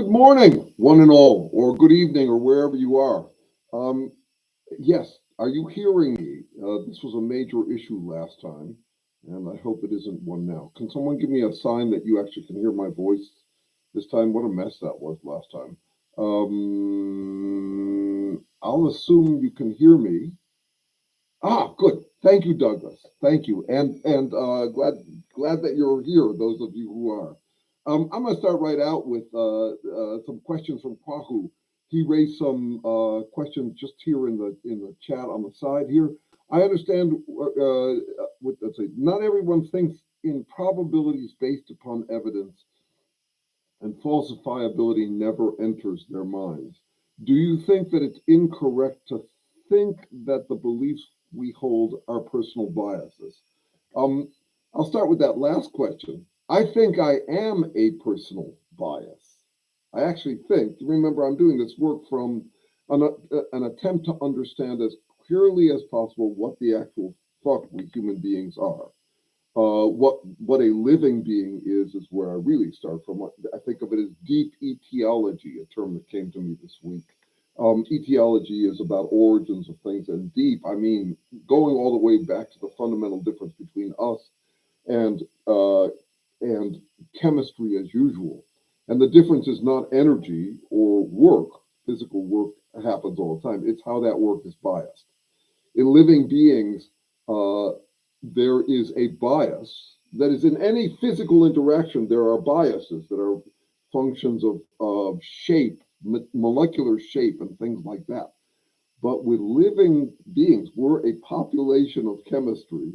Good morning, one and all, or good evening, or wherever you are. Um, yes, are you hearing me? This was a major issue last time, and I hope it isn't one now. Can someone give me a sign that you actually can hear my voice this time? What a mess that was last time. I'll assume you can hear me. Ah, good. Thank you, Douglas. Thank you, and glad that you're here. Those of you who are. I'm going to start right out with some questions from Kwahu. He raised some questions just here in the chat on the side here. I understand what let's say. Not everyone thinks in probabilities based upon evidence, and falsifiability never enters their minds. Do you think that it's incorrect to think that the beliefs we hold are personal biases? Um, I'll start with that last question. I think I am a personal bias. I actually think, remember, I'm doing this work from an attempt to understand as clearly as possible what the actual fuck we human beings are. What a living being is where I really start from. I think of it as deep etiology, a term that came to me this week. Etiology is about origins of things, and deep, I mean going all the way back to the fundamental difference between us and and chemistry as usual. And the difference is not energy or work. Physical work happens all the time. It's how that work is biased. In living beings, uh, there is a bias that is in any physical interaction. There are biases that are functions of shape, molecular shape, and things like that. But with living beings, we're a population of chemistry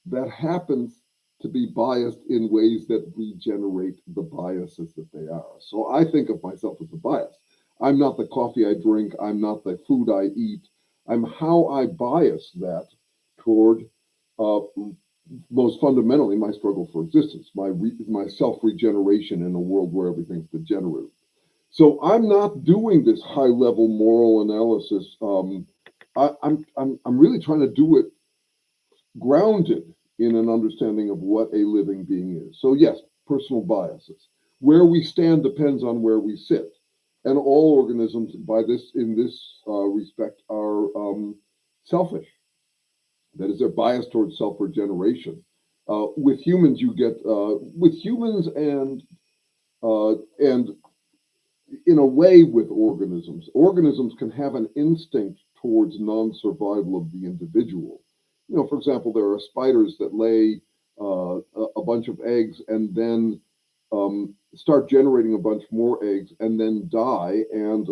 that happens to be biased in ways that regenerate the biases that they are. So I think of myself as a bias. I'm not the coffee I drink. I'm not the food I eat. I'm how I bias that toward uh, most fundamentally my struggle for existence, my self regeneration in a world where everything's degenerate. So I'm not doing this high level moral analysis. I'm really trying to do it grounded in an understanding of what a living being is. So yes, personal biases. Where we stand depends on where we sit, and all organisms, by this in this respect, are selfish. That is, they're biased towards self-regeneration. With humans, you get with humans and in a way with organisms. Organisms can have an instinct towards non-survival of the individual. For example, there are spiders that lay a bunch of eggs and then start generating a bunch more eggs and then die, and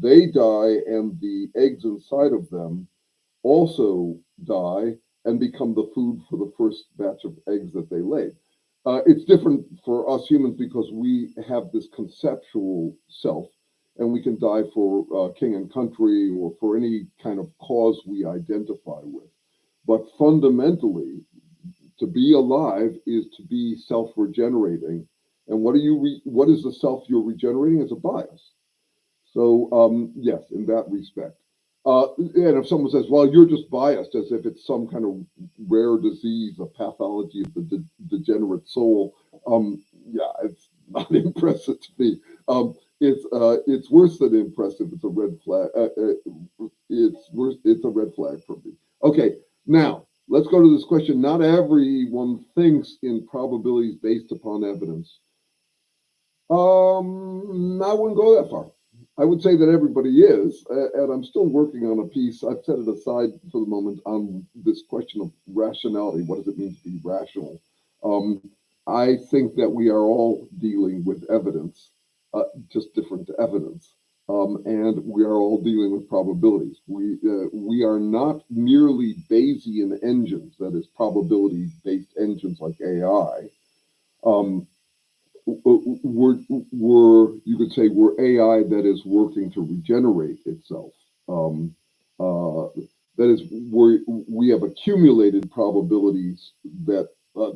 they die, and the eggs inside of them also die and become the food for the first batch of eggs that they laid. It's different for us humans because we have this conceptual self, and we can die for king and country or for any kind of cause we identify with. But fundamentally, to be alive is to be self-regenerating. And what is the self you're regenerating? Is a bias. So yes, in that respect. And if someone says, "Well, you're just biased," as if it's some kind of rare disease, a pathology of the degenerate soul, yeah, it's not impressive to me. It's worse than impressive. It's a red flag. It's worse. It's a red flag for me. Okay, now let's go to this question. Not everyone thinks in probabilities based upon evidence. I wouldn't go that far. I would say that everybody is, and I'm still working on a piece. I've set it aside for the moment on this question of rationality. What does it mean to be rational? Um, I think that we are all dealing with evidence, just different evidence, and we are all dealing with probabilities. We are not merely Bayesian engines, that is, probability-based engines like AI. Um, we're you could say we're AI that is working to regenerate itself. Um, uh, that is, we have accumulated probabilities that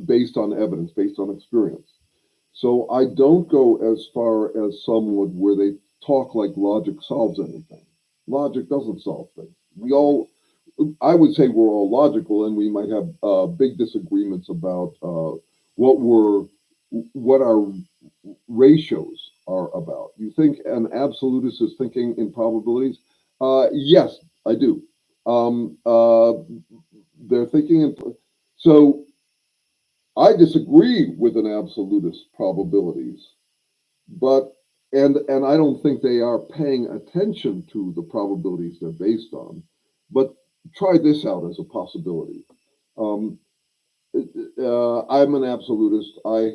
based on evidence, based on experience. So I don't go as far as some would, where they talk like logic solves anything. Logic doesn't solve things. I would say we're all logical, and we might have big disagreements about what our ratios are about. You think an absolutist is thinking in probabilities? Yes, I do. They're thinking in. So I disagree with an absolutist probabilities, but and I don't think they are paying attention to the probabilities they're based on. But try this out as a possibility. Um, I'm an absolutist. I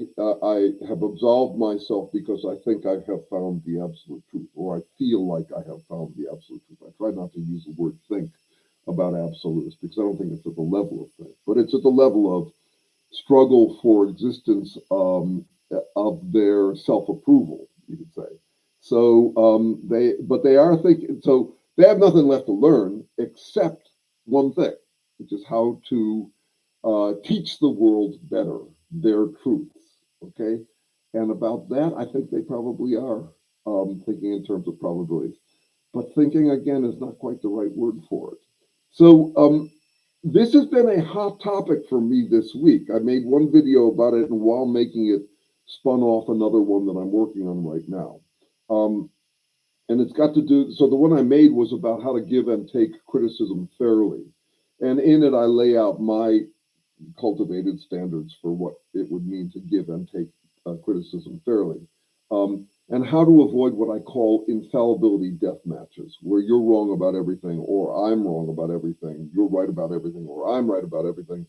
have absolved myself because I think I have found the absolute truth, or I feel like I have found the absolute truth. I try not to use the word think about absolutists because I don't think it's at the level of think, but it's at the level of struggle for existence of their self-approval, you could say. So but they are thinking. So they have nothing left to learn except one thing, which is how to teach the world better their truths. Okay, and about that, I think they probably are thinking in terms of probabilities. But thinking again is not quite the right word for it. So this has been a hot topic for me this week. I made one video about it, and while making it, spun off another one that I'm working on right now. And it's got to do, so the one I made was about how to give and take criticism fairly. And in it, I lay out my cultivated standards for what it would mean to give and take criticism fairly. And how to avoid what I call infallibility death matches, where you're wrong about everything, or I'm wrong about everything, you're right about everything, or I'm right about everything,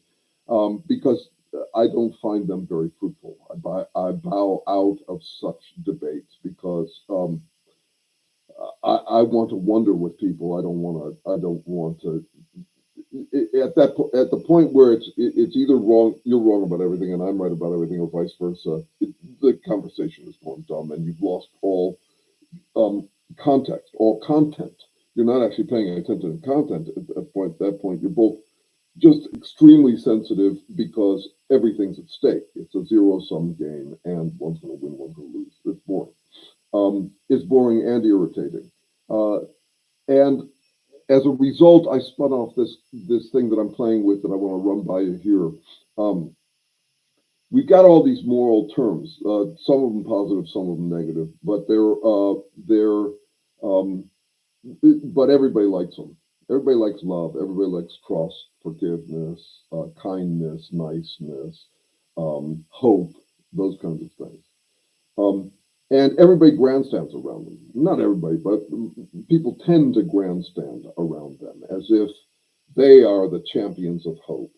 because I don't find them very fruitful. I bow out of such debates because I want to wonder with people. I don't want to. I don't want to at the point where it's either wrong, you're wrong about everything, and I'm right about everything, or vice versa. The conversation is going dumb, and you've lost all context, all content. You're not actually paying attention to content at that point. You're both just extremely sensitive because everything's at stake. It's a zero-sum game, and one's going to win, one's going to lose. It's boring. It's boring and irritating. And as a result, I spun off this thing that I'm playing with that I want to run by you here. We've got all these moral terms, some of them positive, some of them negative, but but everybody likes them. Everybody likes love. Everybody likes trust, forgiveness, kindness, niceness, hope, those kinds of things. And everybody grandstands around them. Not everybody, but people tend to grandstand around them as if they are the champions of hope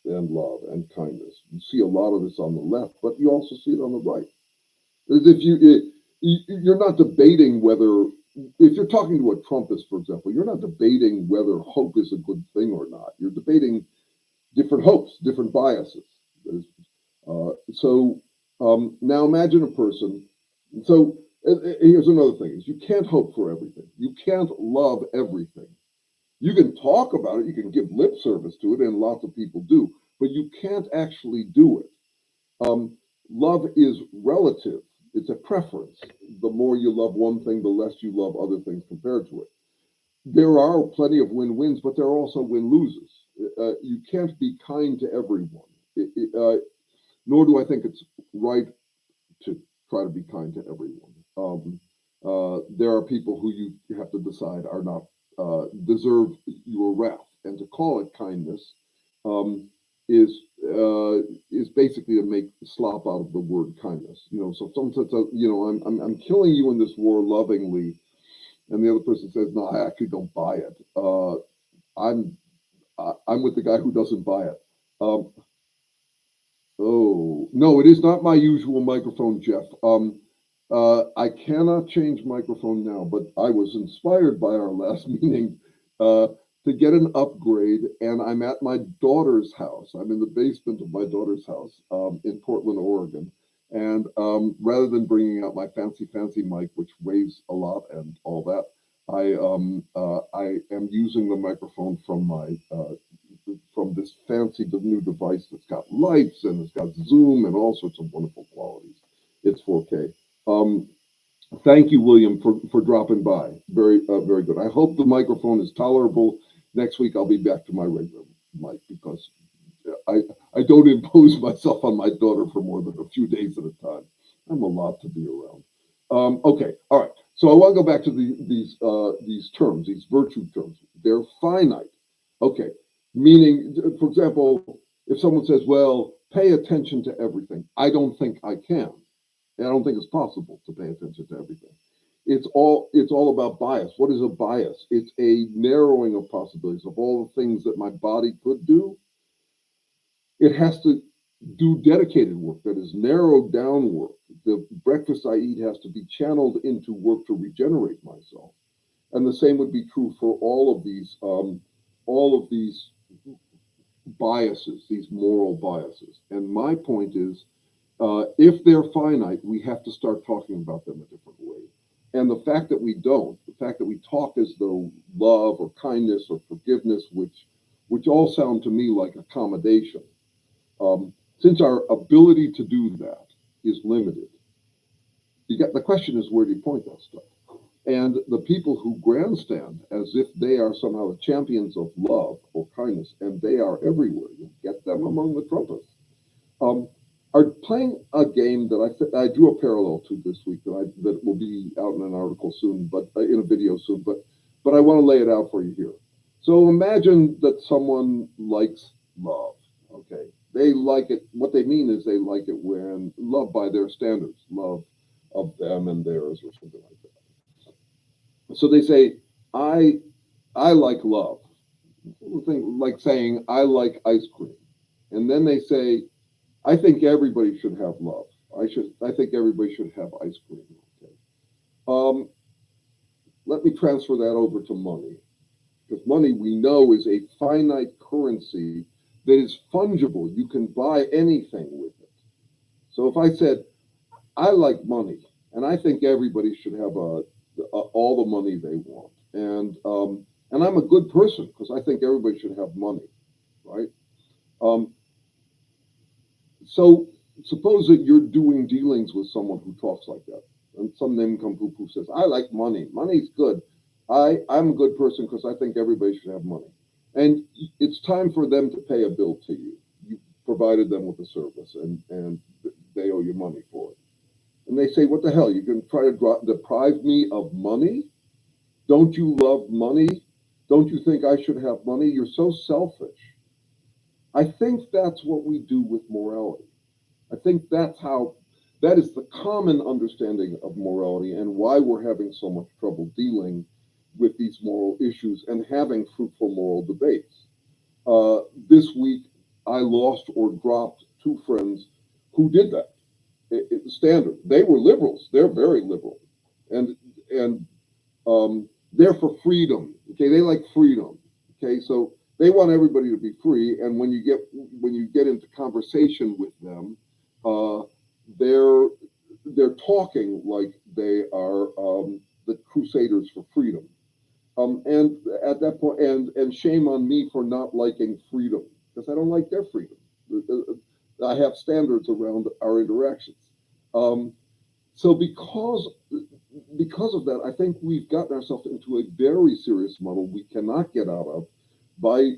and love and kindness. You see a lot of this on the left, but you also see it on the right. As if you're not debating whether, if you're talking to a Trumpist, for example, you're not debating whether hope is a good thing or not. You're debating different hopes, different biases. Now imagine a person. So here's another thing: is you can't hope for everything. You can't love everything. You can talk about it. You can give lip service to it, and lots of people do. But you can't actually do it. Love is relative. It's a preference. The more you love one thing, the less you love other things compared to it. There are plenty of win-wins, but there are also win-loses. You can't be kind to everyone. Nor do I think it's right to try to be kind to everyone. There are people who you have to decide are not deserve your wrath, and to call it kindness is basically to make slop out of the word kindness. So someone says, I'm killing you in this war lovingly, and the other person says, no, I actually don't buy it. I'm with the guy who doesn't buy it. Oh, no, it is not my usual microphone, Jeff. I cannot change microphone now, but I was inspired by our last meeting to get an upgrade, and I'm at my daughter's house. I'm in the basement of my daughter's house in Portland, Oregon. And rather than bringing out my fancy mic, which weighs a lot and all that, I am using the microphone from this fancy new device that's got lights and it's got zoom and all sorts of wonderful qualities. It's 4K. Thank you, William, for dropping by. Very good. I hope the microphone is tolerable. Next week, I'll be back to my regular mic because I don't impose myself on my daughter for more than a few days at a time. I'm a lot to be around. Okay, all right. So I want to go back to these terms, these virtue terms. They're finite. Okay, meaning, for example, if someone says, "Well, pay attention to everything," I don't think I can. And I don't think it's possible to pay attention to everything. It's all about bias. What is a bias? It's a narrowing of possibilities of all the things that my body could do. It has to do dedicated work that is narrowed down work. The breakfast I eat has to be channeled into work to regenerate myself. And the same would be true for all of these biases, these moral biases. And my point is, if they're finite, we have to start talking about them a different way. And the fact that we don't, the fact that we talk as though love or kindness or forgiveness, which all sound to me like accommodation, since our ability to do that is limited, the question is, where do you point that stuff? And the people who grandstand as if they are somehow the champions of love or kindness, and they are everywhere, you get them among the Trumpists, um, are playing a game that I drew a parallel to this week that will be out in an article soon, but in a video soon. But I want to lay it out for you here. So imagine that someone likes love. Okay, they like it. What they mean is they like it when love by their standards, love of them and theirs, or something like that. So they say, I like love. Like saying I like ice cream, and then they say, I think everybody should have love. I think everybody should have ice cream. Okay. Um, Let me transfer that over to money, because money we know is a finite currency that is fungible. You can buy anything with it. So if I said I like money, and I think everybody should have all the money they want, and I'm a good person because I think everybody should have money, right? Um, So suppose that you're doing dealings with someone who talks like that, and some nincompoop who says, "I like money. Money's good. I'm a good person because I think everybody should have money." And it's time for them to pay a bill to you. You provided them with a service, and they owe you money for it. And they say, "What the hell? You can try to deprive me of money? Don't you love money? Don't you think I should have money? You're so selfish." I think that's what we do with morality. I think that is the common understanding of morality and why we're having so much trouble dealing with these moral issues and having fruitful moral debates. This week, I lost or dropped two friends who did that. Standard. They were liberals. They're very liberal, and they're for freedom. Okay, they like freedom. Okay, so they want everybody to be free. And when you get into conversation with them, uh, they're they're talking like they are the crusaders for freedom. And at that point, and shame on me for not liking freedom because I don't like their freedom. I have standards around our interactions. Um, so because of that, I think we've gotten ourselves into a very serious muddle we cannot get out of by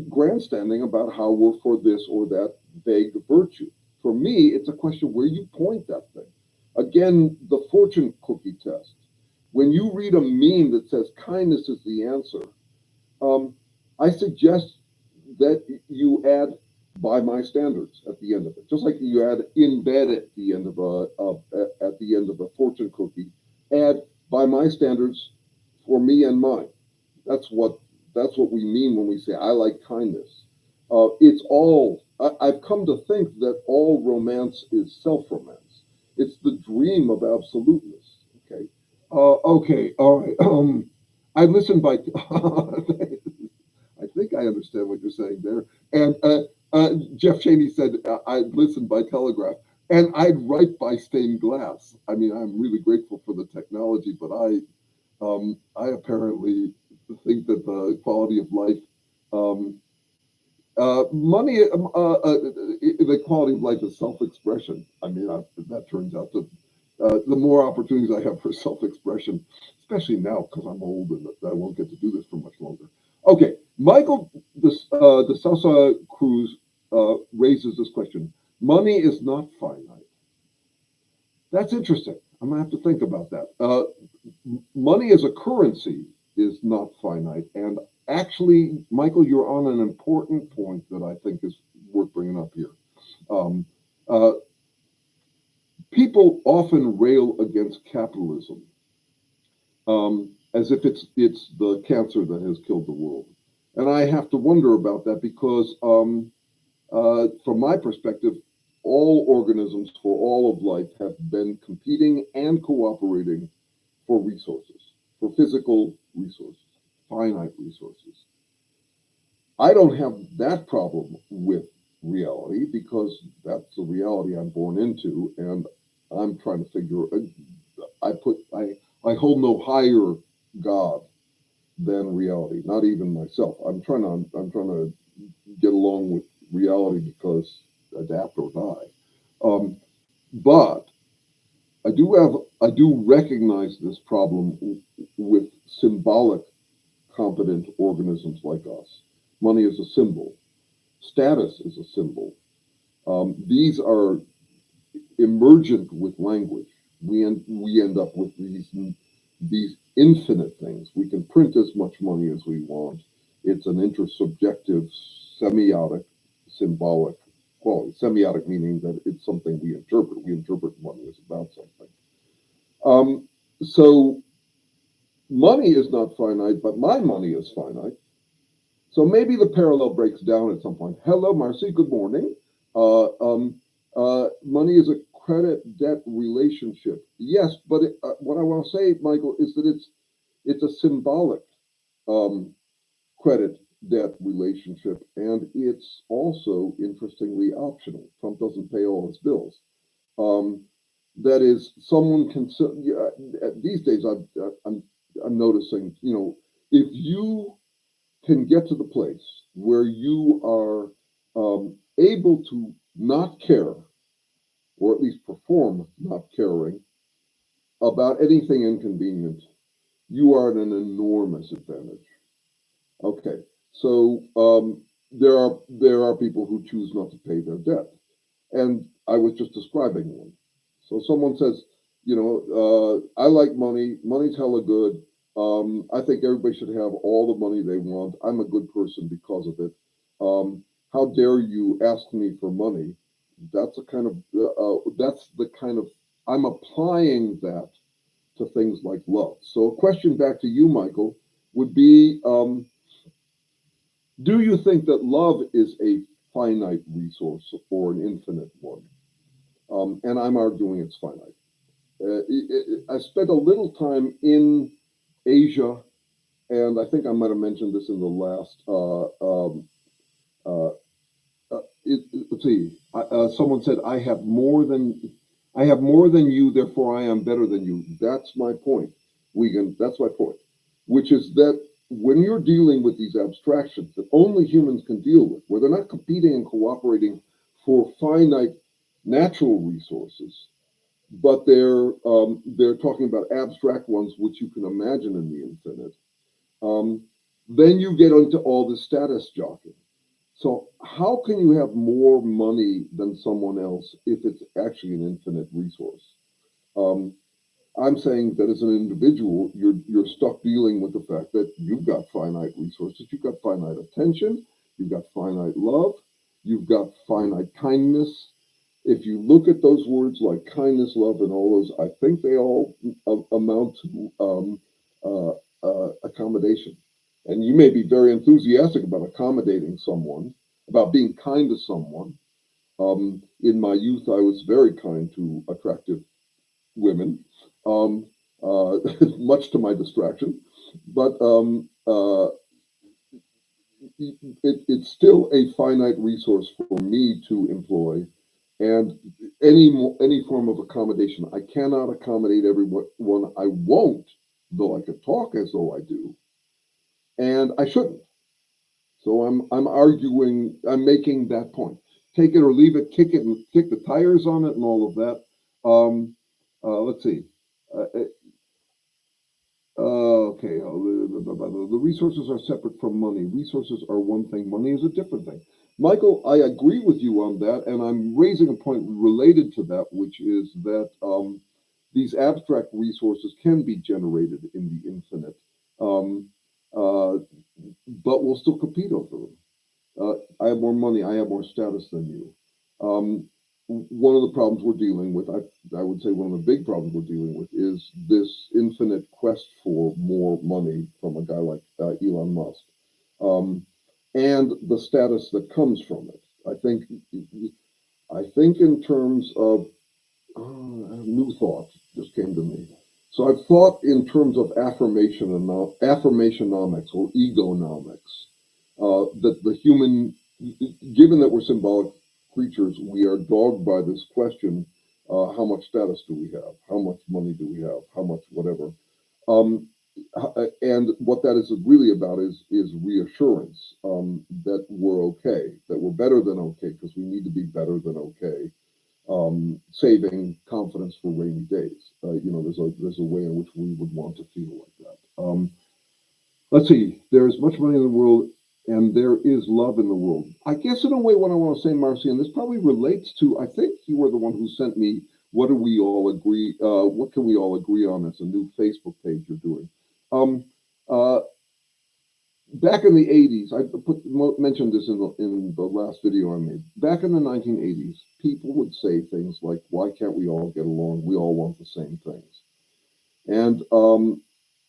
grandstanding about how we're for this or that vague virtue. For me, it's a question where you point that thing. Again, the fortune cookie test. When you read a meme that says kindness is the answer, um, I suggest that you add by my standards at the end of it, just like you add in bed at the end of a fortune cookie. Add by my standards for me and mine. That's what that's what we mean when we say I like kindness. It's all. I've come to think that all romance is self-romance. It's the dream of absoluteness. Okay. Okay. All right. I listened by. I think I understand what you're saying there. And Jeff Cheney said I'd listen by telegraph, and I'd write by stained glass. I mean, I'm really grateful for the technology, but I apparently think that the quality of life, um, money, the quality of life is self-expression. I mean, that turns out to the more opportunities I have for self-expression, especially now because I'm old and I won't get to do this for much longer. Okay, Michael de Sousa Cruz raises this question: money is not finite. That's interesting. I'm gonna have to think about that. Money as a currency is not finite, and actually, Michael, you're on an important point that I think is worth bringing up here. Um, uh, People often rail against capitalism as if it's the cancer that has killed the world, and I have to wonder about that because, from my perspective, all organisms for all of life have been competing and cooperating for resources, for physical resources, finite resources. I don't have that problem with reality because that's the reality I'm born into, and I'm trying to figure. I hold no higher God than reality, not even myself. I'm trying to get along with reality because adapt or die. Um, but I do recognize this problem with symbolic competent organisms like us. Money is a symbol. Status is a symbol. These are emergent with language. We end up with these infinite things. We can print as much money as we want. It's an intersubjective, semiotic, symbolic quality. Semiotic meaning that it's something we interpret. We interpret money as about something. So money is not finite, but my money is finite. So maybe the parallel breaks down at some point. Hello, Marcy. Good morning. Money is a credit debt relationship. Yes, but what I want to say, Michael, is that it's a symbolic um, credit debt relationship, and it's also interestingly optional. Trump doesn't pay all his bills. Um, that is, someone can. These days, I'm noticing. If you can get to the place where you are able to not care, or at least perform not caring about anything inconvenient, you are at an enormous advantage. Okay, so there are people who choose not to pay their debt, and I was just describing one. So someone says, I like money. Money's hella good. I think everybody should have all the money they want. I'm a good person because of it. How dare you ask me for money? That's the kind of I'm applying that to things like love. So a question back to you, Michael, would be: do you think that love is a finite resource or an infinite one? And I'm arguing it's finite. I spent a little time in Asia, and I think I might have mentioned this in the last. Uh, let's see. Someone said, I have more than you, therefore I am better than you." That's my point, Wiegand. That's my point, which is that when you're dealing with these abstractions that only humans can deal with, where they're not competing and cooperating for finite natural resources, but they're talking about abstract ones which you can imagine in the infinite. Um, then you get into all the status jockeying. So how can you have more money than someone else if it's actually an infinite resource? Um, I'm saying that as an individual, you're stuck dealing with the fact that you've got finite resources, you've got finite attention, you've got finite love, you've got finite kindness. If you look at those words like kindness, love, and all those, I think they all amount to accommodation. And you may be very enthusiastic about accommodating someone, about being kind to someone. In my youth, I was very kind to attractive women, um, much to my distraction. But it's still a finite resource for me to employ, and any form of accommodation. I cannot accommodate everyone. I won't, though I could talk as though I do, and I shouldn't. So I'm arguing. I'm making that point. Take it or leave it. Kick it and kick the tires on it, and all of that. Let's see. Okay. okay, the resources are separate from money. Resources are one thing, money is a different thing. Michael, I agree with you on that, and I'm raising a point related to that, which is that these abstract resources can be generated in the infinite, um, uh, but we'll still compete over them. I have more money, I have more status than you. One of the problems we're dealing with, I would say one of the big problems we're dealing with, is this infinite quest for more money from a guy like Elon Musk, um, and the status that comes from it. I think in terms of new thought just came to me. So I've thought in terms of affirmationomics or egonomics, that the human, given that we're symbolic creatures, we are dogged by this question: how much status do we have? How much money do we have? How much whatever? Um, and what that is really about is reassurance, that we're okay, that we're better than okay, because we need to be better than okay, saving confidence for rainy days. There's a way in which we would want to feel like that. Let's see. There is much money in the world, and there is love in the world. I guess in a way, what I want to say, Marcy, and this probably relates to. I think you were the one who sent me. What do we all agree? What can we all agree on? It's a new Facebook page you're doing. Um, uh, Back in the 80s, mentioned this in the last video I made. Back in the 1980s, people would say things like, "Why can't we all get along? We all want the same things." And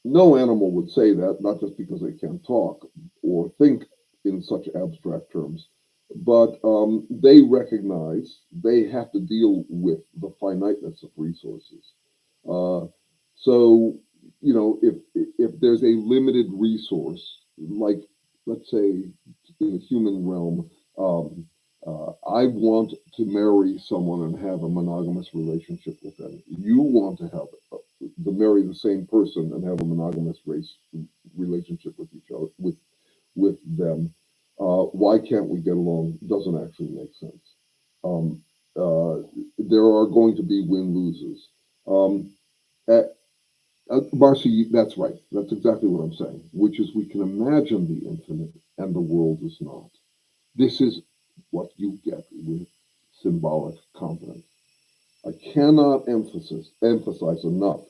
no animal would say that, not just because they can't talk or think in such abstract terms, but they recognize they have to deal with the finiteness of resources. Uh, so, if there's a limited resource, like let's say in the human realm, I want to marry someone and have a monogamous relationship with them. You want to marry the same person and have a monogamous relationship with each other with them. Why can't we get along? Doesn't actually make sense. Um, there are going to be win loses. Um, Marcy, that's right. That's exactly what I'm saying, which is we can imagine the infinite and the world is not. This is what you get with symbolic competence. I cannot emphasize enough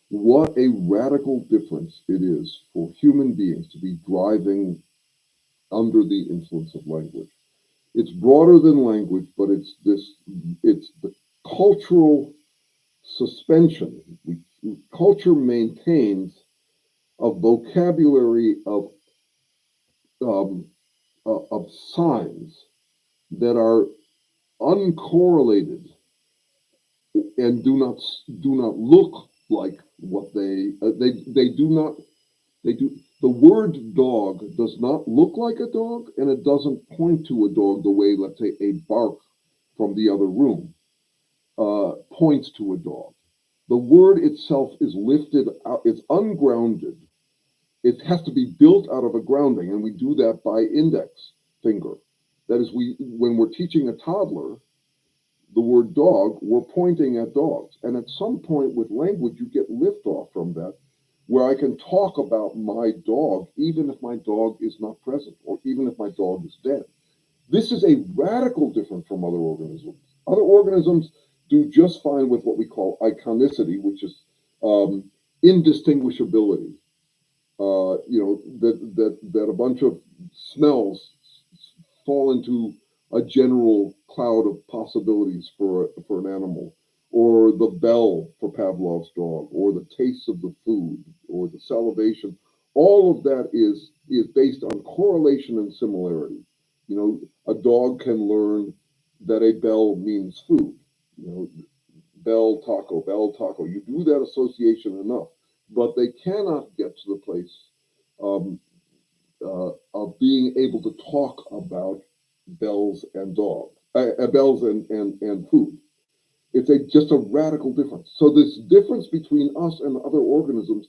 what a radical difference it is for human beings to be driving under the influence of language. It's broader than language, but it's the cultural suspension. Culture maintains a vocabulary um, of signs that are uncorrelated and do not look like what they do not they do. The word dog does not look like a dog, and it doesn't point to a dog the way, let's say, a bark from the other room points to a dog. The word itself is lifted out; it's ungrounded. It has to be built out of a grounding, and we do that by index finger. That is, when we're teaching a toddler the word dog, we're pointing at dogs. And at some point with language, you get liftoff from that, where I can talk about my dog, even if my dog is not present, or even if my dog is dead. This is a radical difference from other organisms. Other organisms do just fine with what we call iconicity, which is indistinguishability. That a bunch of smells fall into a general cloud of possibilities for an animal, or the bell for Pavlov's dog, or the taste of the food, or the salivation. All of that is based on correlation and similarity. A dog can learn that a bell means food. You know, bell taco, bell taco. You do that association enough, but they cannot get to the place um, of being able to talk about bells and bells and food. It's just a radical difference. So this difference between us and other organisms,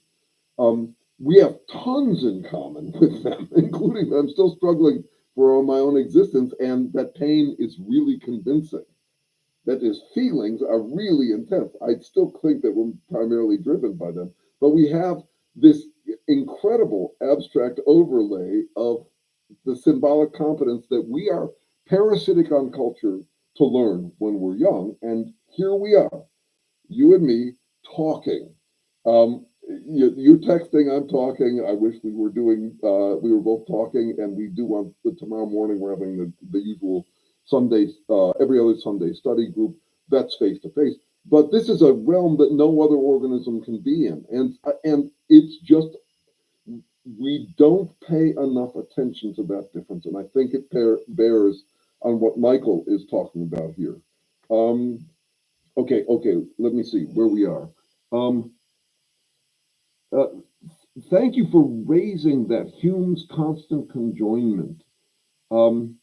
we have tons in common with them, including I'm still struggling for my own existence, and that pain is really convincing. That his feelings are really intense. I still think that we're primarily driven by them, but we have this. incredible abstract overlay of the symbolic competence that we are parasitic on culture to learn when we're young. And here we are, you and me, talking. You're texting, I'm talking. I wish we were we were both talking, and we do on tomorrow morning. We're having the usual Sunday, every other Sunday study group. That's face to face. But this is a realm that no other organism can be in, and it's just we don't pay enough attention to that difference, and I think it bears on what Michael is talking about here. Okay, let me see where we are. Um, uh, Thank you for raising that Hume's constant conjoinment. Um,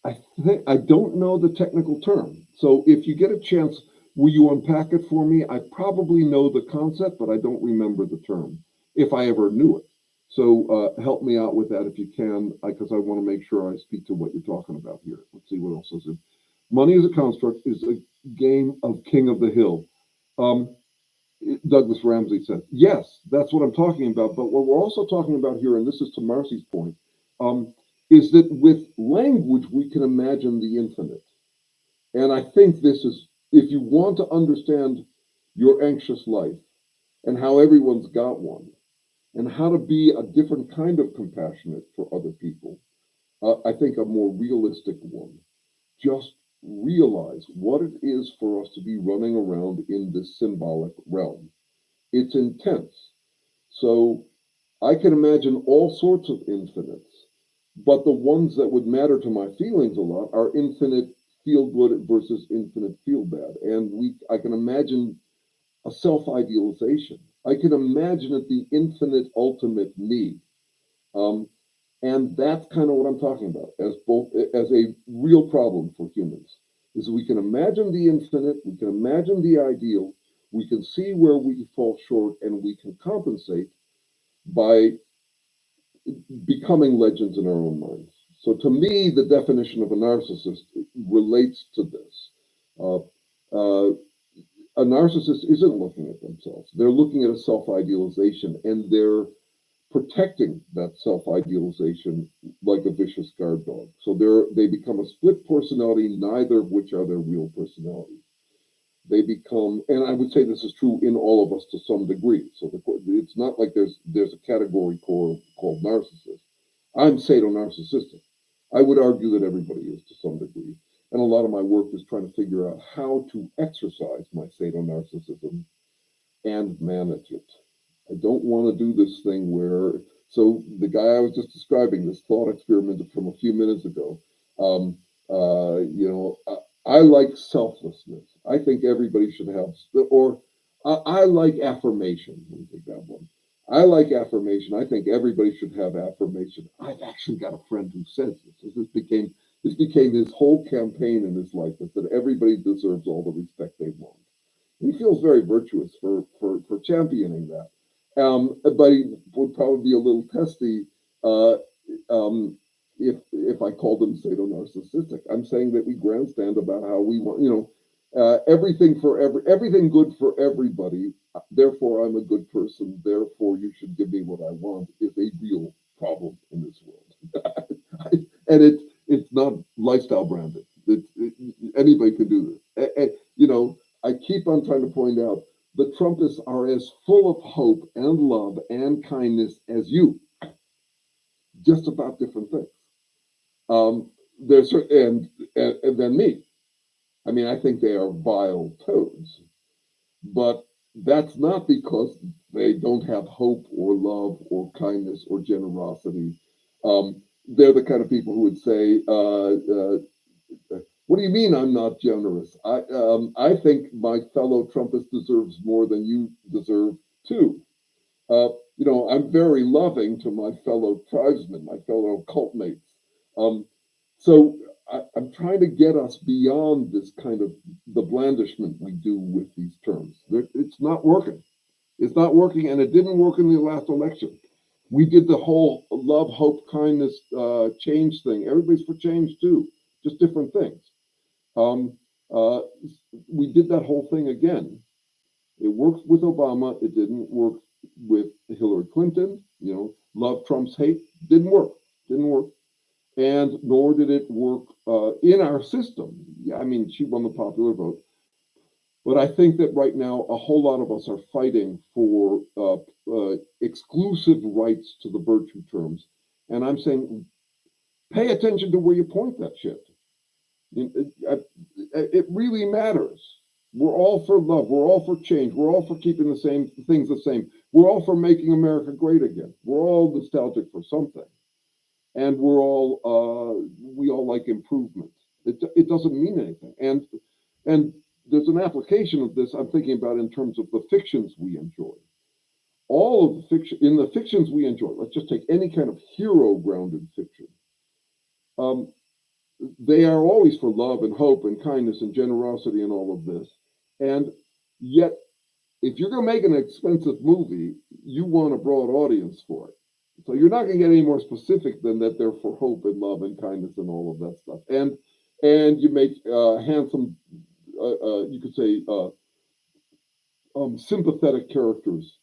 I don't know the technical term, so if you get a chance, will you unpack it for me? I probably know the concept, but I don't remember the term, if I ever knew it. So help me out with that if you can, because I want to make sure I speak to what you're talking about here. Let's see what else is it. Money as a construct is a game of king of the hill. Um, Douglas Ramsey said, yes, that's what I'm talking about. But what we're also talking about here, and this is to Marcy's point, is that with language, we can imagine the infinite. And I think this is, if you want to understand your anxious life and how everyone's got one, and how to be a different kind of compassionate for other people, I think a more realistic one. Just realize what it is for us to be running around in this symbolic realm. It's intense. So I can imagine all sorts of infinites, but the ones that would matter to my feelings a lot are infinite feel good versus infinite feel bad. And I can imagine a self-idealization. I can imagine it the infinite ultimate me. Um, and that's kind of what I'm talking about as a real problem for humans, is we can imagine the infinite, we can imagine the ideal, we can see where we fall short, and we can compensate by becoming legends in our own minds. So to me, the definition of a narcissist relates to this. Uh, uh, a narcissist isn't looking at themselves. They're looking at a self-idealization, and they're protecting that self-idealization like a vicious guard dog. So they become a split personality, neither of which are their real personality. They become, and I would say this is true in all of us to some degree. So it's not like there's a category called narcissist. I'm sadonarcissistic. I would argue that everybody is to some degree. And a lot of my work is trying to figure out how to exercise my sadonarcissism and manage it. I don't want to do this thing where, so the guy I was just describing, this thought experiment from a few minutes ago, I like selflessness. I think everybody should have, or I like affirmation. Let me take that one. I like affirmation. I think everybody should have affirmation. I've actually got a friend who says this. This became his whole campaign in his life, that everybody deserves all the respect they want. He feels very virtuous for championing that. But he would probably be a little testy uh, um, if I called him sadonarcissistic. I'm saying that we grandstand about how we want, everything good for everybody. Therefore, I'm a good person. Therefore, you should give me what I want. Is a real problem in this world, and it's not lifestyle branded. Anybody can do this. I keep on trying to point out the Trumpists are as full of hope and love and kindness as you, just about different things. There's and then me. I mean, I think they are vile toads, but that's not because they don't have hope or love or kindness or generosity. They're the kind of people who would say, "What do you mean I'm not generous? I think my fellow Trumpist deserves more than you deserve too. I'm very loving to my fellow tribesmen, my fellow cult mates. So I'm trying to get us beyond this kind of the blandishment we do with these terms. It's not working. It's not working, and it didn't work in the last election. We did the whole love, hope, kindness, change thing. Everybody's for change too, just different things. Um, we did that whole thing again. It worked with Obama. It didn't work with Hillary Clinton. Love trumps hate. Didn't work. Didn't work. And nor did it work in our system. Yeah, I mean, she won the popular vote. But I think that right now, a whole lot of us are fighting for exclusive rights to the virtue terms. And I'm saying, pay attention to where you point that shit. It really matters. We're all for love. We're all for change. We're all for keeping the same things the same. We're all for making America great again. We're all nostalgic for something. And we all like improvement. It doesn't mean anything. And there's an application of this I'm thinking about in terms of the fictions we enjoy. All of the fiction, in the fictions we enjoy, let's just take any kind of hero-grounded fiction. They are always for love and hope and kindness and generosity and all of this. And yet, if you're going to make an expensive movie, you want a broad audience for it. So you're not going to get any more specific than that they're for hope and love and kindness and all of that stuff. And you make handsome, you could say, sympathetic characters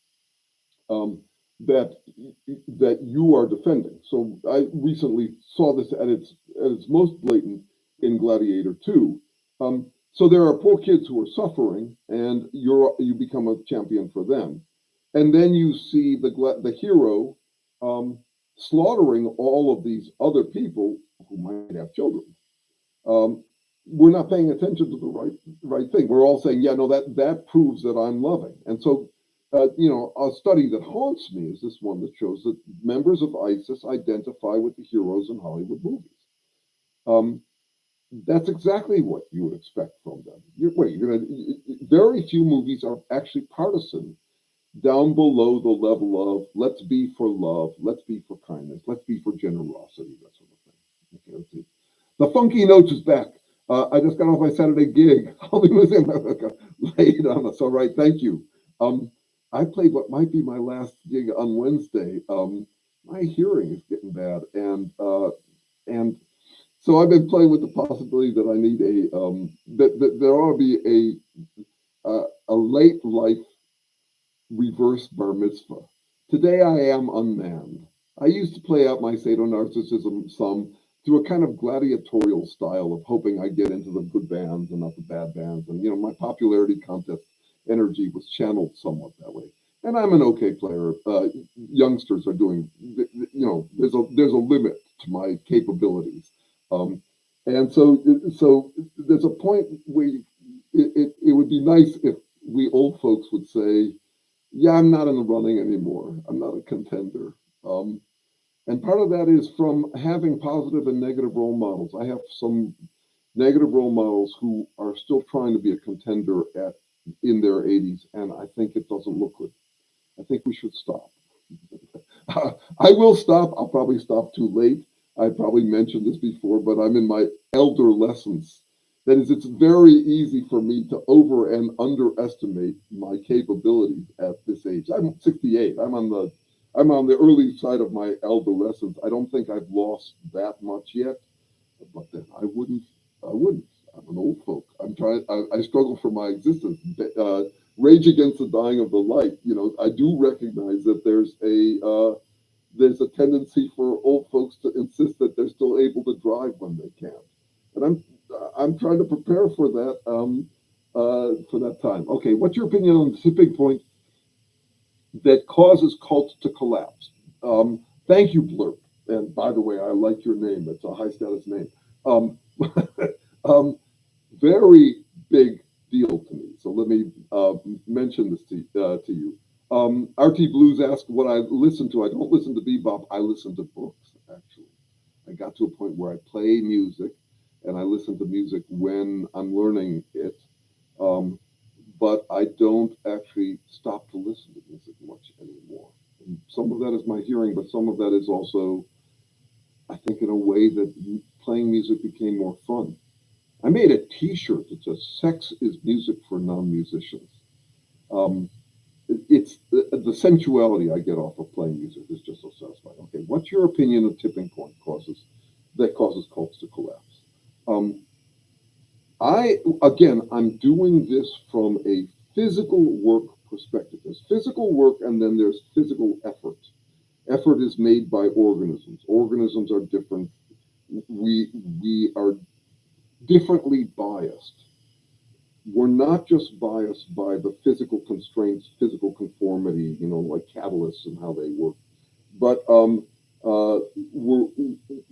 that you are defending. So I recently saw this at its most blatant in Gladiator 2. So there are poor kids who are suffering, and you become a champion for them, and then you see the hero slaughtering all of these other people who might have children. We're not paying attention to the right thing. We're all saying, yeah, no, that proves that I'm loving. And so, a study that haunts me is this one that shows that members of ISIS identify with the heroes in Hollywood movies. That's exactly what you would expect from them. Very few movies are actually partisan down below the level of let's be for love, let's be for kindness, let's be for generosity, that sort of thing. Okay, let's see. The Funky Notes is back. I just got off my Saturday gig. I'll be listening late on us. All right, thank you. I played what might be my last gig on Wednesday. My hearing is getting bad, and so I've been playing with the possibility that I need that there ought to be a late life reverse bar mitzvah. Today I am unmanned. I used to play out my sadonarcissism some through a kind of gladiatorial style of hoping I get into the good bands and not the bad bands. And, my popularity contest energy was channeled somewhat that way. And I'm an okay player. Youngsters are doing, there's a limit to my capabilities. And so there's a point where it would be nice if we old folks would say, yeah, I'm not in the running anymore. I'm not a contender. And part of that is from having positive and negative role models. I have some negative role models who are still trying to be a contender in their 80s, and I think it doesn't look good. I think we should stop. I will stop. I'll probably stop too late. I probably mentioned this before, but I'm in my elder lessons. That is, it's very easy for me to over and underestimate my capabilities at this age. I'm 68. I'm on the early side of my elder lessons. I don't think I've lost that much yet, but then I wouldn't. I'm an old folk. I struggle for my existence. Rage against the dying of the light. I do recognize that there's a tendency for old folks to insist that they're still able to drive when they can, and I'm trying to prepare for that time. Okay, what's your opinion on the tipping point that causes cults to collapse? Thank you, Blurp. And by the way, I like your name. It's a high status name. Very big deal to me. So let me mention this to you. RT Blues asked what I listen to. I don't listen to bebop. I listen to books, actually. I got to a point where I play music and I listen to music when I'm learning it. But I don't actually stop to listen to music much anymore. And some of that is my hearing, but some of that is also, I think, in a way that playing music became more fun. I made a T-shirt that says "Sex is music for non-musicians." It's the sensuality I get off of playing music is just so satisfying. Okay, what's your opinion of tipping point that causes cults to collapse? I'm doing this from a physical work perspective. There's physical work and then there's physical effort. Effort is made by organisms. Organisms are different. We are differently biased. We're not just biased by the physical constraints, physical conformity, like catalysts and how they work, but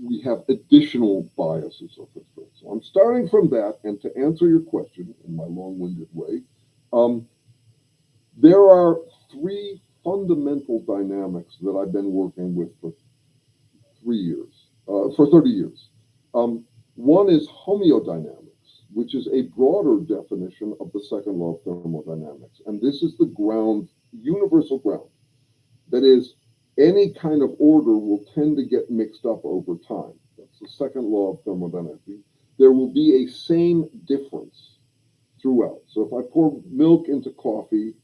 we have additional biases or constraints. So I'm starting from that, and to answer your question in my long-winded way, there are three fundamental dynamics that I've been working with for 30 years. One is homeodynamics, which is a broader definition of the second law of thermodynamics. And this is the ground, universal ground. That is, any kind of order will tend to get mixed up over time. That's the second law of thermodynamics. There will be a same difference throughout. So if I pour milk into coffee,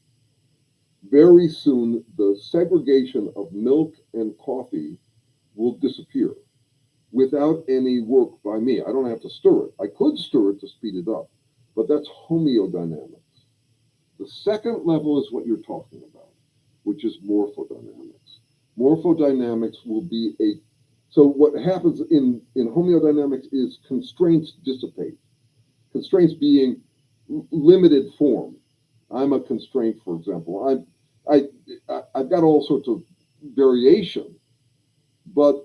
very soon the segregation of milk and coffee will disappear without any work by me. I don't have to stir it. I could stir it to speed it up, but that's homeodynamics. The second level is what you're talking about, which is morphodynamics. Morphodynamics will be so what happens in homeodynamics is constraints dissipate. Constraints being limited form. I'm a constraint, for example. I've got all sorts of variation, but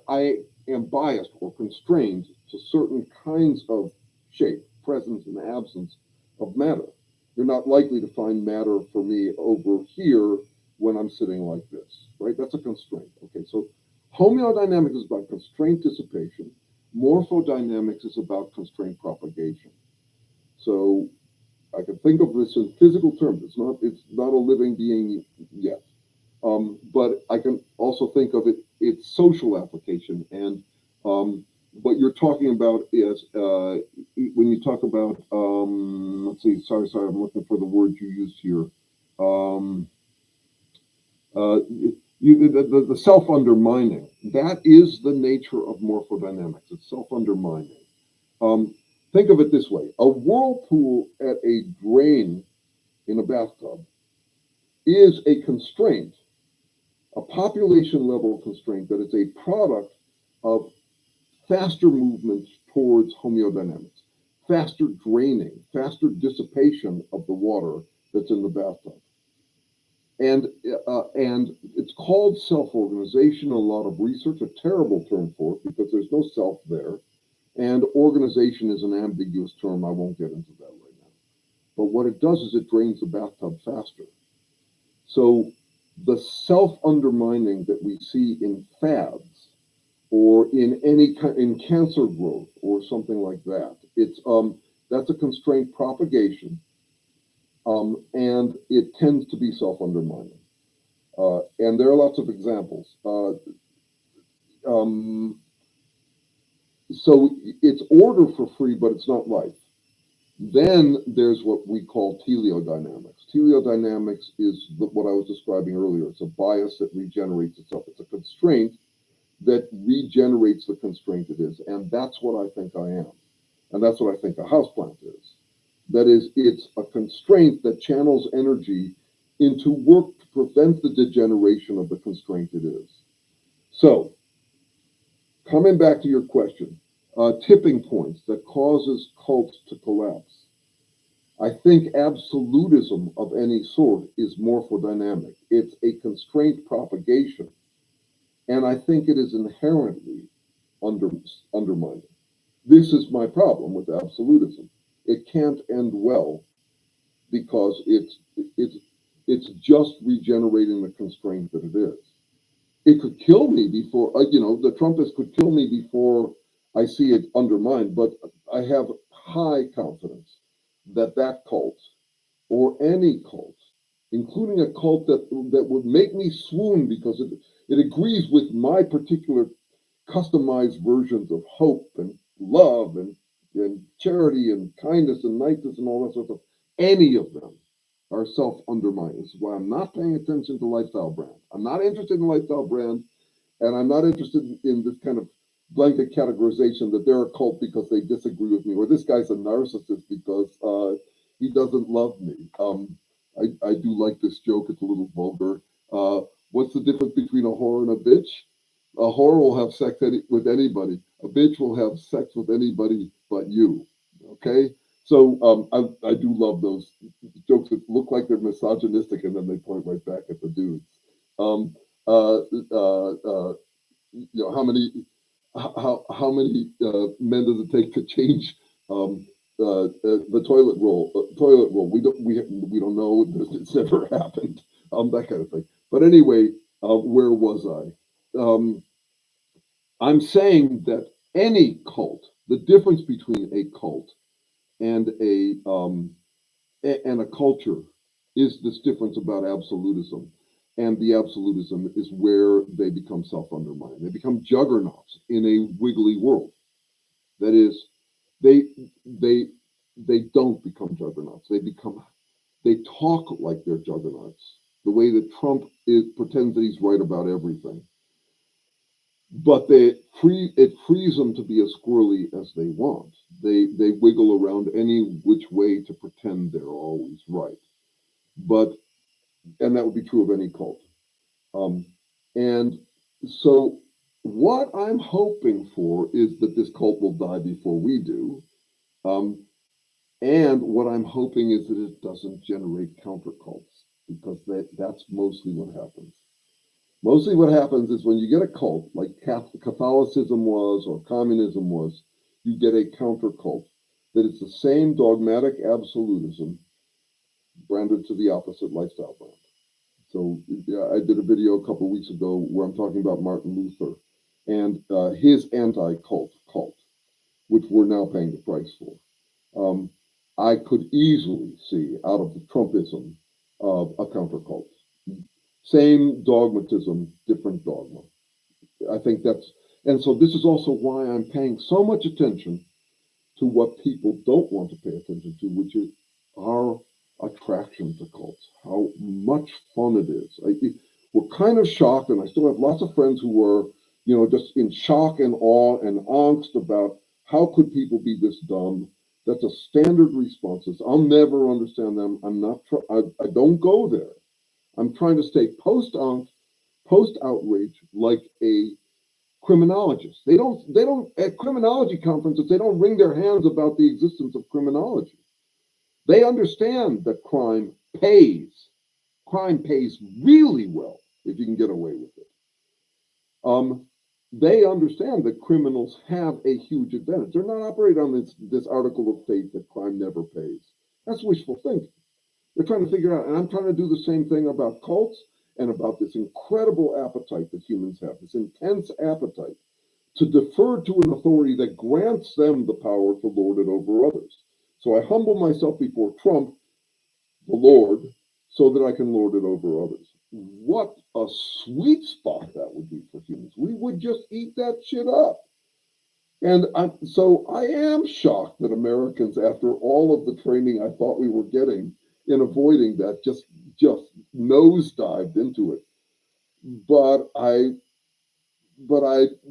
I am biased or constrained to certain kinds of shape, presence and absence of matter. You're not likely to find matter for me over here when I'm sitting like this, right? That's a constraint. Okay, so homeodynamics is about constraint dissipation. Morphodynamics is about constraint propagation. So I can think of this in physical terms. It's not a living being yet. But I can also think of its social application. And what you're talking about is when you talk about, let's see, sorry, I'm looking for the word you used here. The self-undermining, that is the nature of morphodynamics. It's self-undermining. Think of it this way. A whirlpool at a drain in a bathtub is a constraint, a population level constraint that is a product of faster movement towards homeodynamics, faster draining, faster dissipation of the water that's in the bathtub. And it's called self-organization. A lot of research, a terrible term for it because there's no self there. And organization is an ambiguous term. I won't get into that right now. But what it does is it drains the bathtub faster. So the self-undermining that we see in fads or in cancer growth or something like that, that's a constraint propagation, and it tends to be self-undermining. And there are lots of examples. So it's order for free, but it's not life. Then there's what we call teleodynamics. Teleodynamics is what I was describing earlier. It's a bias that regenerates itself. It's a constraint that regenerates the constraint it is. And that's what I think I am. And that's what I think a houseplant is. That is, it's a constraint that channels energy into work to prevent the degeneration of the constraint it is. So, coming back to your question, tipping points that causes cults to collapse. I think absolutism of any sort is morphodynamic. It's a constraint propagation, and I think it is inherently undermining. This is my problem with absolutism. It can't end well because it's just regenerating the constraint that it is. It could kill me before, the Trumpists could kill me before I see it undermined, but I have high confidence that cult, or any cult, including a cult that would make me swoon because it agrees with my particular customized versions of hope and love and charity and kindness and niceness and all that sort of stuff, any of them are self-undermining. This is why I'm not paying attention to lifestyle brand. I'm not interested in lifestyle brand, and I'm not interested in this kind of blanket categorization that they're a cult because they disagree with me, or this guy's a narcissist because he doesn't love me. I do like this joke. It's a little vulgar. What's the difference between a whore and a bitch? A whore will have sex with anybody. A bitch will have sex with anybody but you. Okay? So I do love those jokes that look like they're misogynistic and then they point right back at the dudes. Um, uh, uh, uh, how many men does it take to change the toilet roll? We don't know. It's never happened. That kind of thing. But anyway, where was I? I'm saying that any cult, the difference between a cult and a culture is this difference about absolutism. And the absolutism is where they become self-undermined. They become juggernauts in a wiggly world. That is, they they they don't become juggernauts. They talk like they're juggernauts. The way that pretends that he's right about everything. But it frees them to be as squirrely as they want. They wiggle around any which way to pretend they're always right. But and that would be true of any cult. Um, and so what I'm hoping for is that this cult will die before we do. Um, and what I'm hoping is that it doesn't generate counter cults, because that's mostly what happens. Mostly what happens is when you get a cult, like Catholicism was or communism was, you get a counter cult that is the same dogmatic absolutism branded to the opposite lifestyle brand. So yeah, I did a video a couple of weeks ago where I'm talking about Martin Luther and his anti-cult cult, which we're now paying the price for. I could easily see out of the Trumpism of a counter cult. Same dogmatism, different dogma. I think and so this is also why I'm paying so much attention to what people don't want to pay attention to, which is our attraction to cults, how much fun it is. We're kind of shocked, and I still have lots of friends who were, just in shock and awe and angst about how could people be this dumb. That's a standard responses. I'll never understand them. I'm not. I don't go there. I'm trying to stay post outrage, like a criminologist. They don't at criminology conferences, they don't wring their hands about the existence of criminology. They understand that crime pays. Crime pays really well if you can get away with it. They understand that criminals have a huge advantage. They're not operating on this article of faith that crime never pays. That's wishful thinking. They're trying to figure out, and I'm trying to do the same thing about cults and about this incredible appetite that humans have, this intense appetite to defer to an authority that grants them the power to lord it over others. So I humble myself before Trump, the Lord, so that I can lord it over others. What a sweet spot that would be for humans. We would just eat that shit up. And so I am shocked that Americans, after all of the training I thought we were getting in avoiding that, just nosedived into it. But I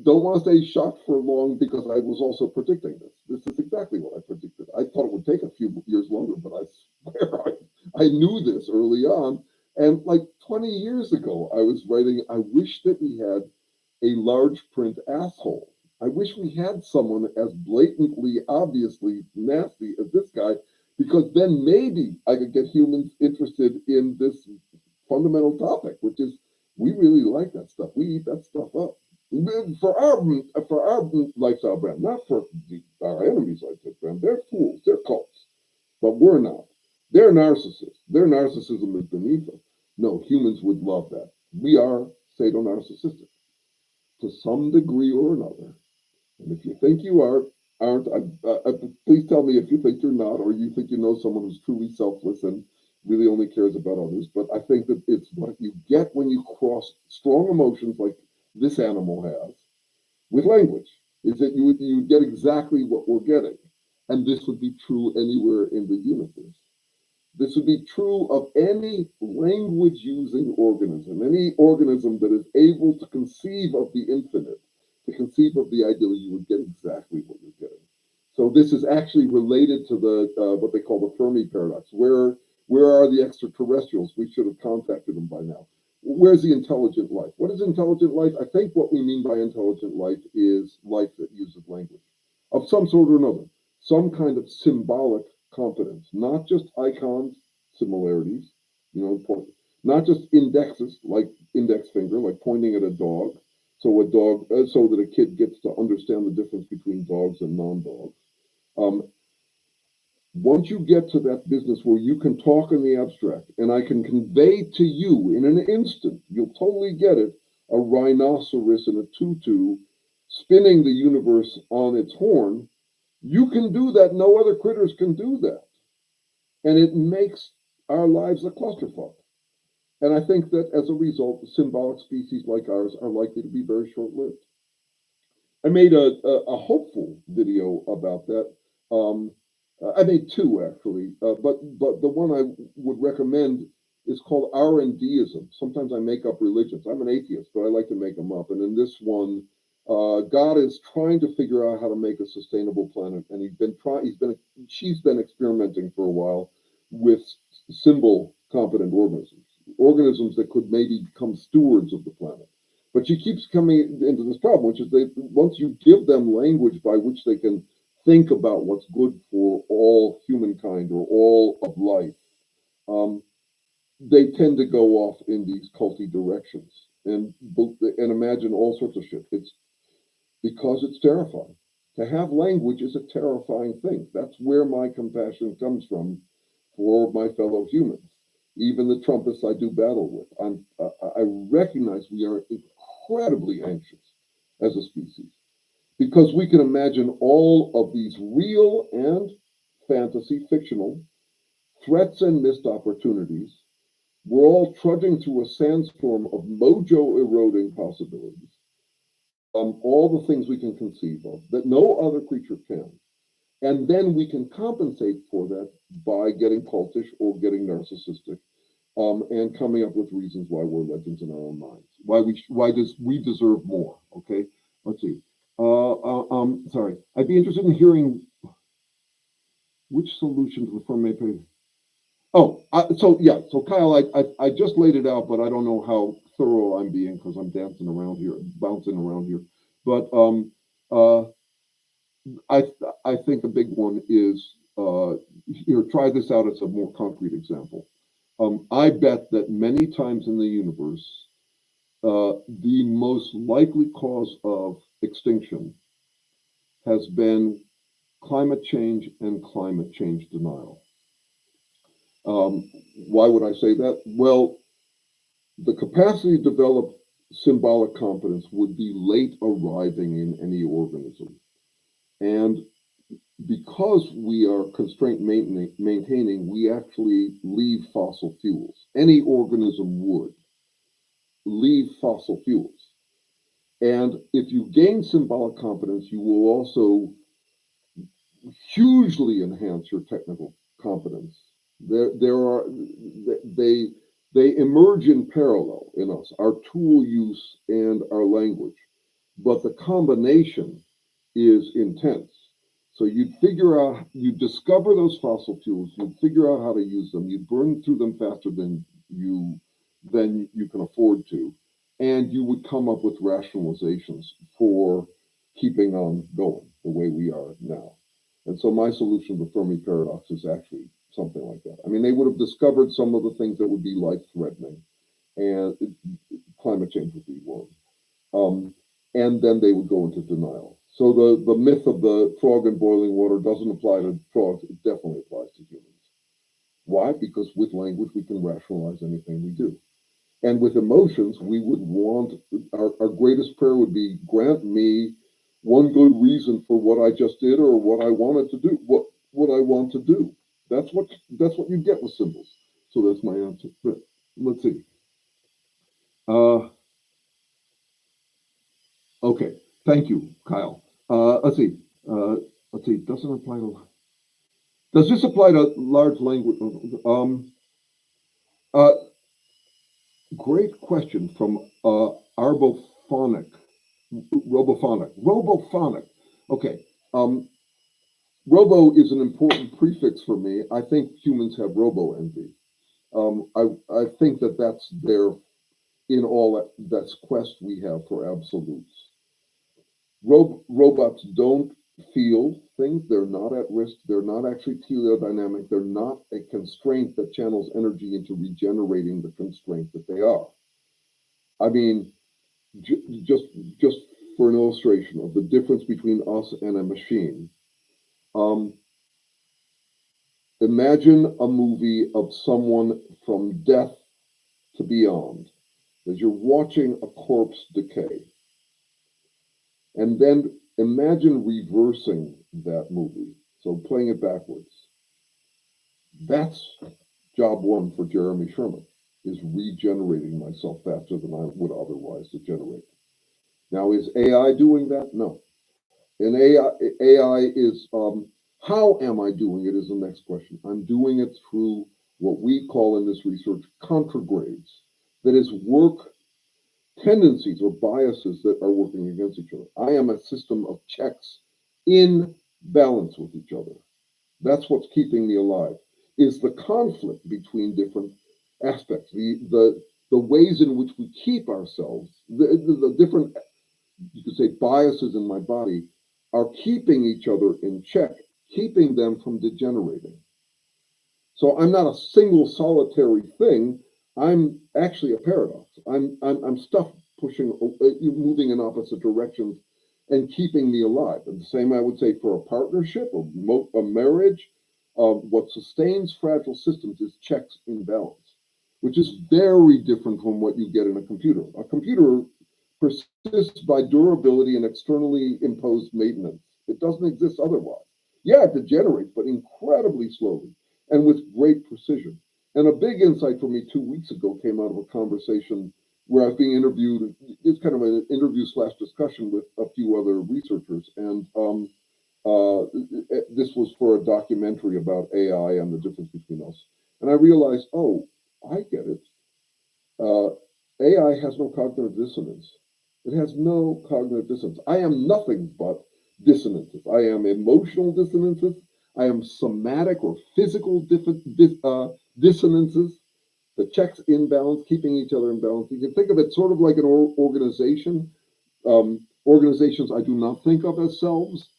don't want to stay shocked for long, because I was also predicting this. This is exactly what I predicted. I thought it would take a few years longer, but I swear I knew this early on. And like 20 years ago, I was writing, I wish that we had a large print asshole. I wish we had someone as blatantly, obviously nasty as this guy, because then maybe I could get humans interested in this fundamental topic, which is we really like that stuff. We eat that stuff up for our lifestyle brand, not for our enemies' lifestyle brand. They're fools. They're cults, but we're not. They're narcissists. Their narcissism is beneath us. No, humans would love that. We are sadomasochistic to some degree or another. And if you think you aren't, please tell me if you think you're not, or you think you know someone who's truly selfless and really only cares about others. But I think that it's what you get when you cross strong emotions like this animal has with language, is that you get exactly what we're getting. And this would be true anywhere in the universe. This would be true of any language using organism, any organism that is able to conceive of the infinite, to conceive of the ideal. You would get exactly what you're getting. So this is actually related to the what they call the Fermi paradox. Where are the extraterrestrials? We should have contacted them by now. Where's the intelligent life? What is intelligent life? I think what we mean by intelligent life is life that uses language of some sort or another, some kind of symbolic competence, not just icons, similarities, not just indexes like index finger, like pointing at a dog, so that a kid gets to understand the difference between dogs and non-dogs. Um, Once you get to that business where you can talk in the abstract and I can convey to you in an instant, you'll totally get it, a rhinoceros in a tutu spinning the universe on its horn, you can do that. No other critters can do that. And it makes our lives a clusterfuck. And I think that as a result, symbolic species like ours are likely to be very short lived. I made a hopeful video about that. I made two actually, but the one I would recommend is called R&Dism. Sometimes I make up religions. I'm an atheist, but I like to make them up. And in this one, God is trying to figure out how to make a sustainable planet, and she's been experimenting for a while with symbol competent organisms that could maybe become stewards of the planet. But she keeps coming into this problem, which is once you give them language by which they can think about what's good for all humankind or all of life, they tend to go off in these culty directions and imagine all sorts of shit. It's because it's terrifying. To have language is a terrifying thing. That's where my compassion comes from for my fellow humans. Even the Trumpists I do battle with. I recognize we are incredibly anxious as a species because we can imagine all of these real and fantasy, fictional threats and missed opportunities. We're all trudging through a sandstorm of mojo eroding possibilities. All the things we can conceive of that no other creature can. And then we can compensate for that by getting cultish or getting narcissistic, and coming up with reasons why we're legends in our own minds. Why does we deserve more? Okay, let's see. Sorry, I'd be interested in hearing which solutions the firm may pay. Oh, so Kyle, I just laid it out, but I don't know how thorough I'm being because I'm bouncing around here. But uh, I think a big one is here. Try this out as a more concrete example. I bet that many times in the universe, the most likely cause of extinction has been climate change and climate change denial. Why would I say that? Well, the capacity to develop symbolic competence would be late arriving in any organism. And because we are constraint maintaining, we actually leave fossil fuels. Any organism would leave fossil fuels. And if you gain symbolic competence, you will also hugely enhance your technical competence. They emerge in parallel in us, our tool use and our language, but the combination is intense. So you'd discover those fossil fuels, you'd figure out how to use them, you'd burn through them faster than you can afford to, and you would come up with rationalizations for keeping on going the way we are now. And so my solution to the Fermi paradox is actually something like that. I mean, they would have discovered some of the things that would be life-threatening, and climate change would be one. And then they would go into denial. So the myth of the frog in boiling water doesn't apply to frogs. It definitely applies to humans. Why? Because with language, we can rationalize anything we do. And with emotions, we would want, our greatest prayer would be, grant me one good reason for what I just did or what I wanted to do, what I want to do. That's what you get with symbols. So that's my answer. But let's see. Okay, thank you, Kyle. Let's see. Doesn't apply to. Does this apply to large language? Uh, Great question from Robophonic. Okay. Robo is an important prefix for me. I think humans have robo envy. I think that that's there in all that's quest we have for absolutes. Robots don't feel things. They're not at risk. They're not actually teleodynamic. They're not a constraint that channels energy into regenerating the constraint that they are. I mean, just just for an illustration of the difference between us and a machine. Um, Imagine a movie of someone from death to beyond, as you're watching a corpse decay. And then imagine reversing that movie, so playing it backwards. That's job one for Jeremy Sherman, is regenerating myself faster than I would otherwise degenerate. Now, is AI doing that? No. And AI is, how am I doing it is the next question. I'm doing it through what we call in this research contragrades. That is work tendencies or biases that are working against each other. I am a system of checks in balance with each other. That's what's keeping me alive, is the conflict between different aspects, the ways in which we keep ourselves, the different, you could say, biases in my body are keeping each other in check, keeping them from degenerating. So I'm not a single solitary thing. I'm actually a paradox. I'm stuff pushing, moving in opposite directions, and keeping me alive. And the same I would say for a partnership, a marriage. What sustains fragile systems is checks in balance, which is very different from what you get in a computer. A computer persists by durability and externally imposed maintenance. It doesn't exist otherwise. Yeah, it degenerates, but incredibly slowly and with great precision. And a big insight for me 2 weeks ago came out of a conversation where I was being interviewed. It's kind of an interview slash discussion with a few other researchers. And this was for a documentary about AI and the difference between us. And I realized, oh, I get it. AI has no cognitive dissonance. It has no cognitive dissonance. I am nothing but dissonances. I am emotional dissonances. I am somatic or physical dissonances. The checks in balance, keeping each other in balance. You can think of it sort of like an organization. Organizations I do not think of as selves,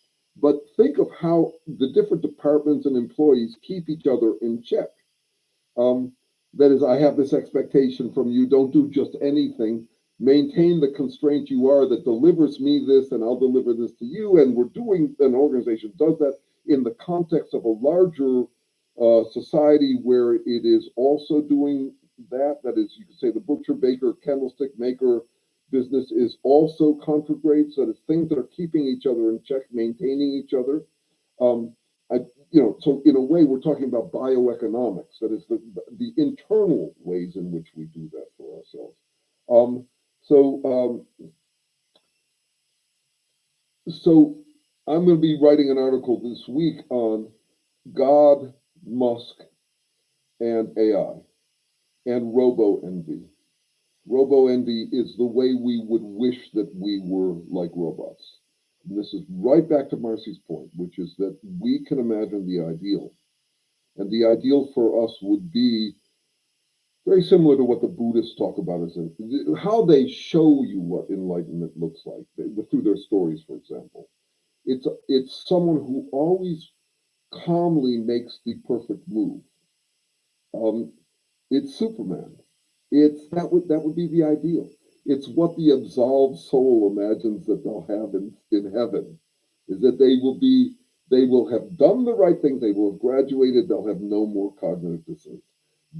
but think of how the different departments and employees keep each other in check. Um, that is, I have this expectation from you, don't do just anything. Maintain the constraint you are that delivers me this, and I'll deliver this to you. And we're doing, an organization does that in the context of a larger society where it is also doing that. That is, you could say the butcher, baker, candlestick maker business is also contragrade. So it's things that are keeping each other in check, maintaining each other. Um, I, so in a way, we're talking about bioeconomics. That is the internal ways in which we do that for ourselves. Um, so, so I'm going to be writing an article this week on God, Musk, and AI, and robo envy. Robo envy is the way we would wish that we were like robots. And this is right back to Marcy's point, which is that we can imagine the ideal. And the ideal for us would be very similar to what the Buddhists talk about, as how they show you what enlightenment looks like through their stories, for example. It's someone who always calmly makes the perfect move. Um, it's Superman. It's that would be the ideal. It's what the absolved soul imagines that they'll have in heaven, is that they will have done the right thing, they will have graduated, they'll have no more cognitive dissonance.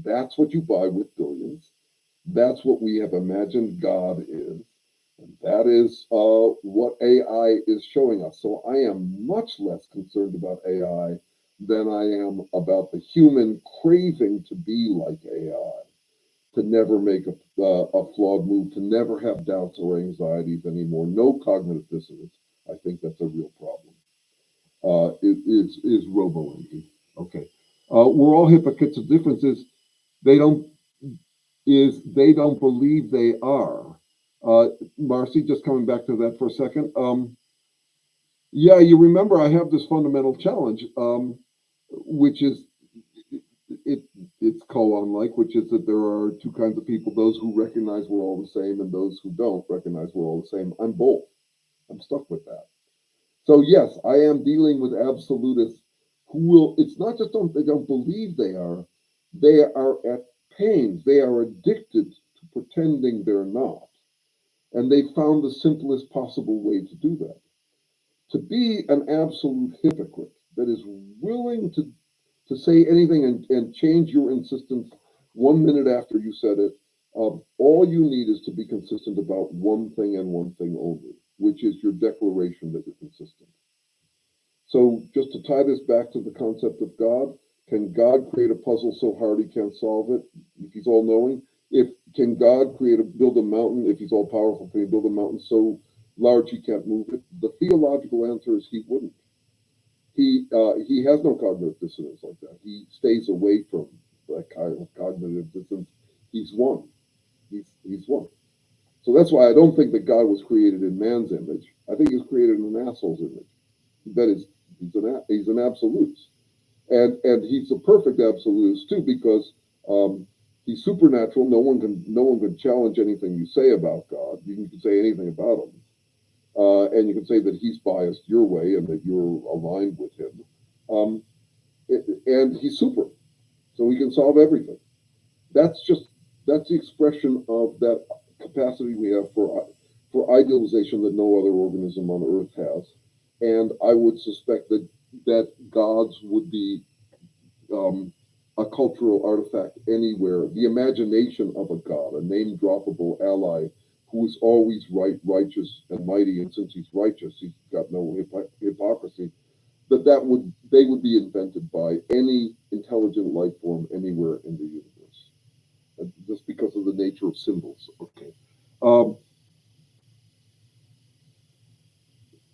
That's what you buy with billions. That's what we have imagined God is. And that is what AI is showing us. So I am much less concerned about AI than I am about the human craving to be like AI, to never make a flawed move, to never have doubts or anxieties anymore, no cognitive dissonance. I think that's a real problem. Is robo envy. Okay. We're all hypocrites. The difference is they don't they don't believe they are. Marcy, just coming back to that for a second. Yeah, you remember I have this fundamental challenge, which is it it's koan-like, which is that there are two kinds of people: those who recognize we're all the same, and those who don't recognize we're all the same. I'm both. I'm stuck with that. So yes, I am dealing with absolutists who will. It's not just they don't believe they are. They are at pains. They are addicted to pretending they're not, and they found the simplest possible way to do that. To be an absolute hypocrite that is willing to say anything and change your insistence 1 minute after you said it. All you need is to be consistent about one thing and one thing only, which is your declaration that you're consistent. So, just to tie this back to the concept of God, can God create a puzzle so hard he can't solve it if he's all knowing? If can God build a mountain if he's all powerful? Can he build a mountain so large he can't move it? The theological answer is he wouldn't. He has no cognitive dissonance like that. He stays away from that kind of cognitive dissonance. He's one. He's one. So that's why I don't think that God was created in man's image. I think he was created in an asshole's image. That is, he's an absolute, and he's a perfect absolutist too because he's supernatural. No one can challenge anything you say about God. You can say anything about him, and you can say that he's biased your way and that you're aligned with him. Um, and he's super, so he can solve everything. That's just that's the expression of that capacity we have for idealization that no other organism on Earth has. And I would suspect that gods would be a cultural artifact anywhere. The imagination of a god, a name droppable ally who is always right, righteous, and mighty. And since he's righteous, he's got no hypocrisy. That would they would be invented by any intelligent life form anywhere in the universe, just because of the nature of symbols. Okay. Um,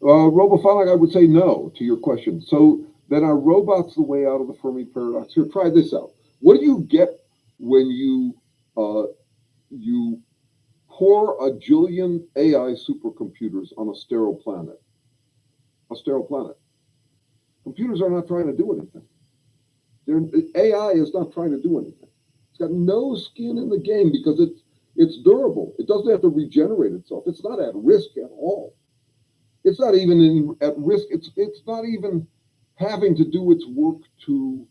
Robophonic, I would say no to your question. So then are robots the way out of the Fermi paradox? Here, try this out. What do you get when you pour a jillion AI supercomputers on a sterile planet? A sterile planet. Computers are not trying to do anything. AI is not trying to do anything. It's got no skin in the game because it's durable. It doesn't have to regenerate itself. It's not at risk at all. It's not even at risk. It's not even having to do its work to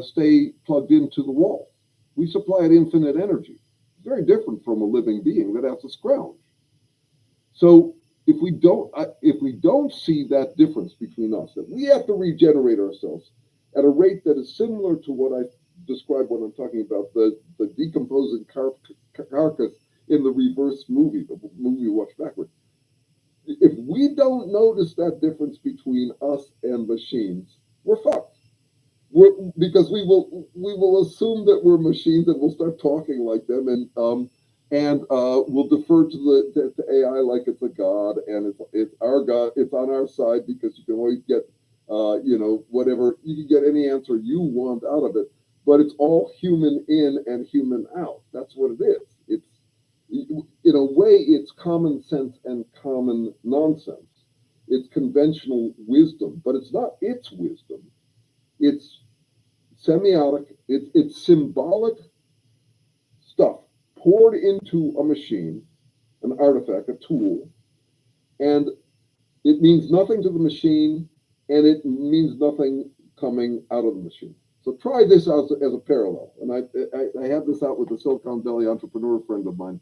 stay plugged into the wall. We supply it infinite energy. It's very different from a living being that has to scrounge. So if we don't see that difference between us, that we have to regenerate ourselves at a rate that is similar to what I described when I'm talking about the decomposing carcass in the reverse movie, the movie we watched backward. If we don't notice that difference between us and machines, we're fucked. Because we will assume that we're machines and we'll start talking like them and we'll defer to AI like it's a god and it's our god. It's on our side because you can always get whatever you can get any answer you want out of it. But it's all human in and human out. That's what it is. It's in a way it's common sense and common nonsense. It's conventional wisdom, but it's not its wisdom. It's semiotic, it's symbolic stuff poured into a machine, an artifact, a tool, and it means nothing to the machine, and it means nothing coming out of the machine. So try this out as a parallel. And I have this out with a Silicon Valley entrepreneur friend of mine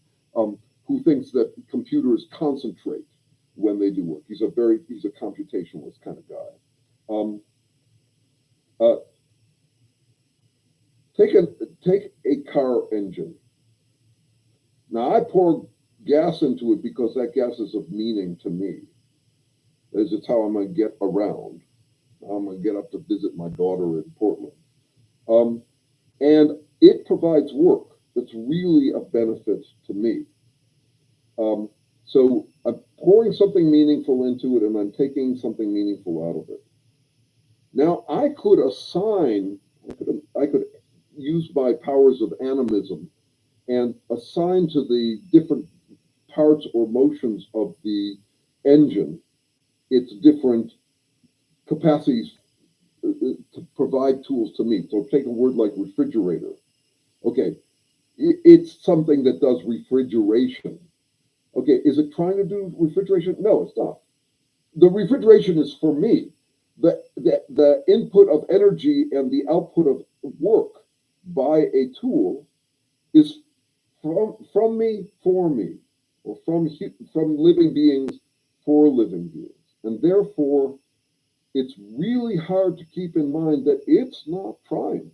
who thinks that computers concentrate when they do work. He's a computationalist kind of guy. Um, uh, take a car engine. Now I pour gas into it because that gas is of meaning to me. It's how I'm going to get around. I'm going to get up to visit my daughter in Portland. Um, and it provides work that's really a benefit to me. So I'm pouring something meaningful into it and I'm taking something meaningful out of it. Now I could use my powers of animism and assign to the different parts or motions of the engine its different capacities to provide tools to me. So take a word like refrigerator. Okay, it's something that does refrigeration. Okay, is it trying to do refrigeration? No, it's not. The refrigeration is for me. The input of energy and the output of work by a tool is from me for me, or from living beings for living beings. And therefore, it's really hard to keep in mind that it's not trying.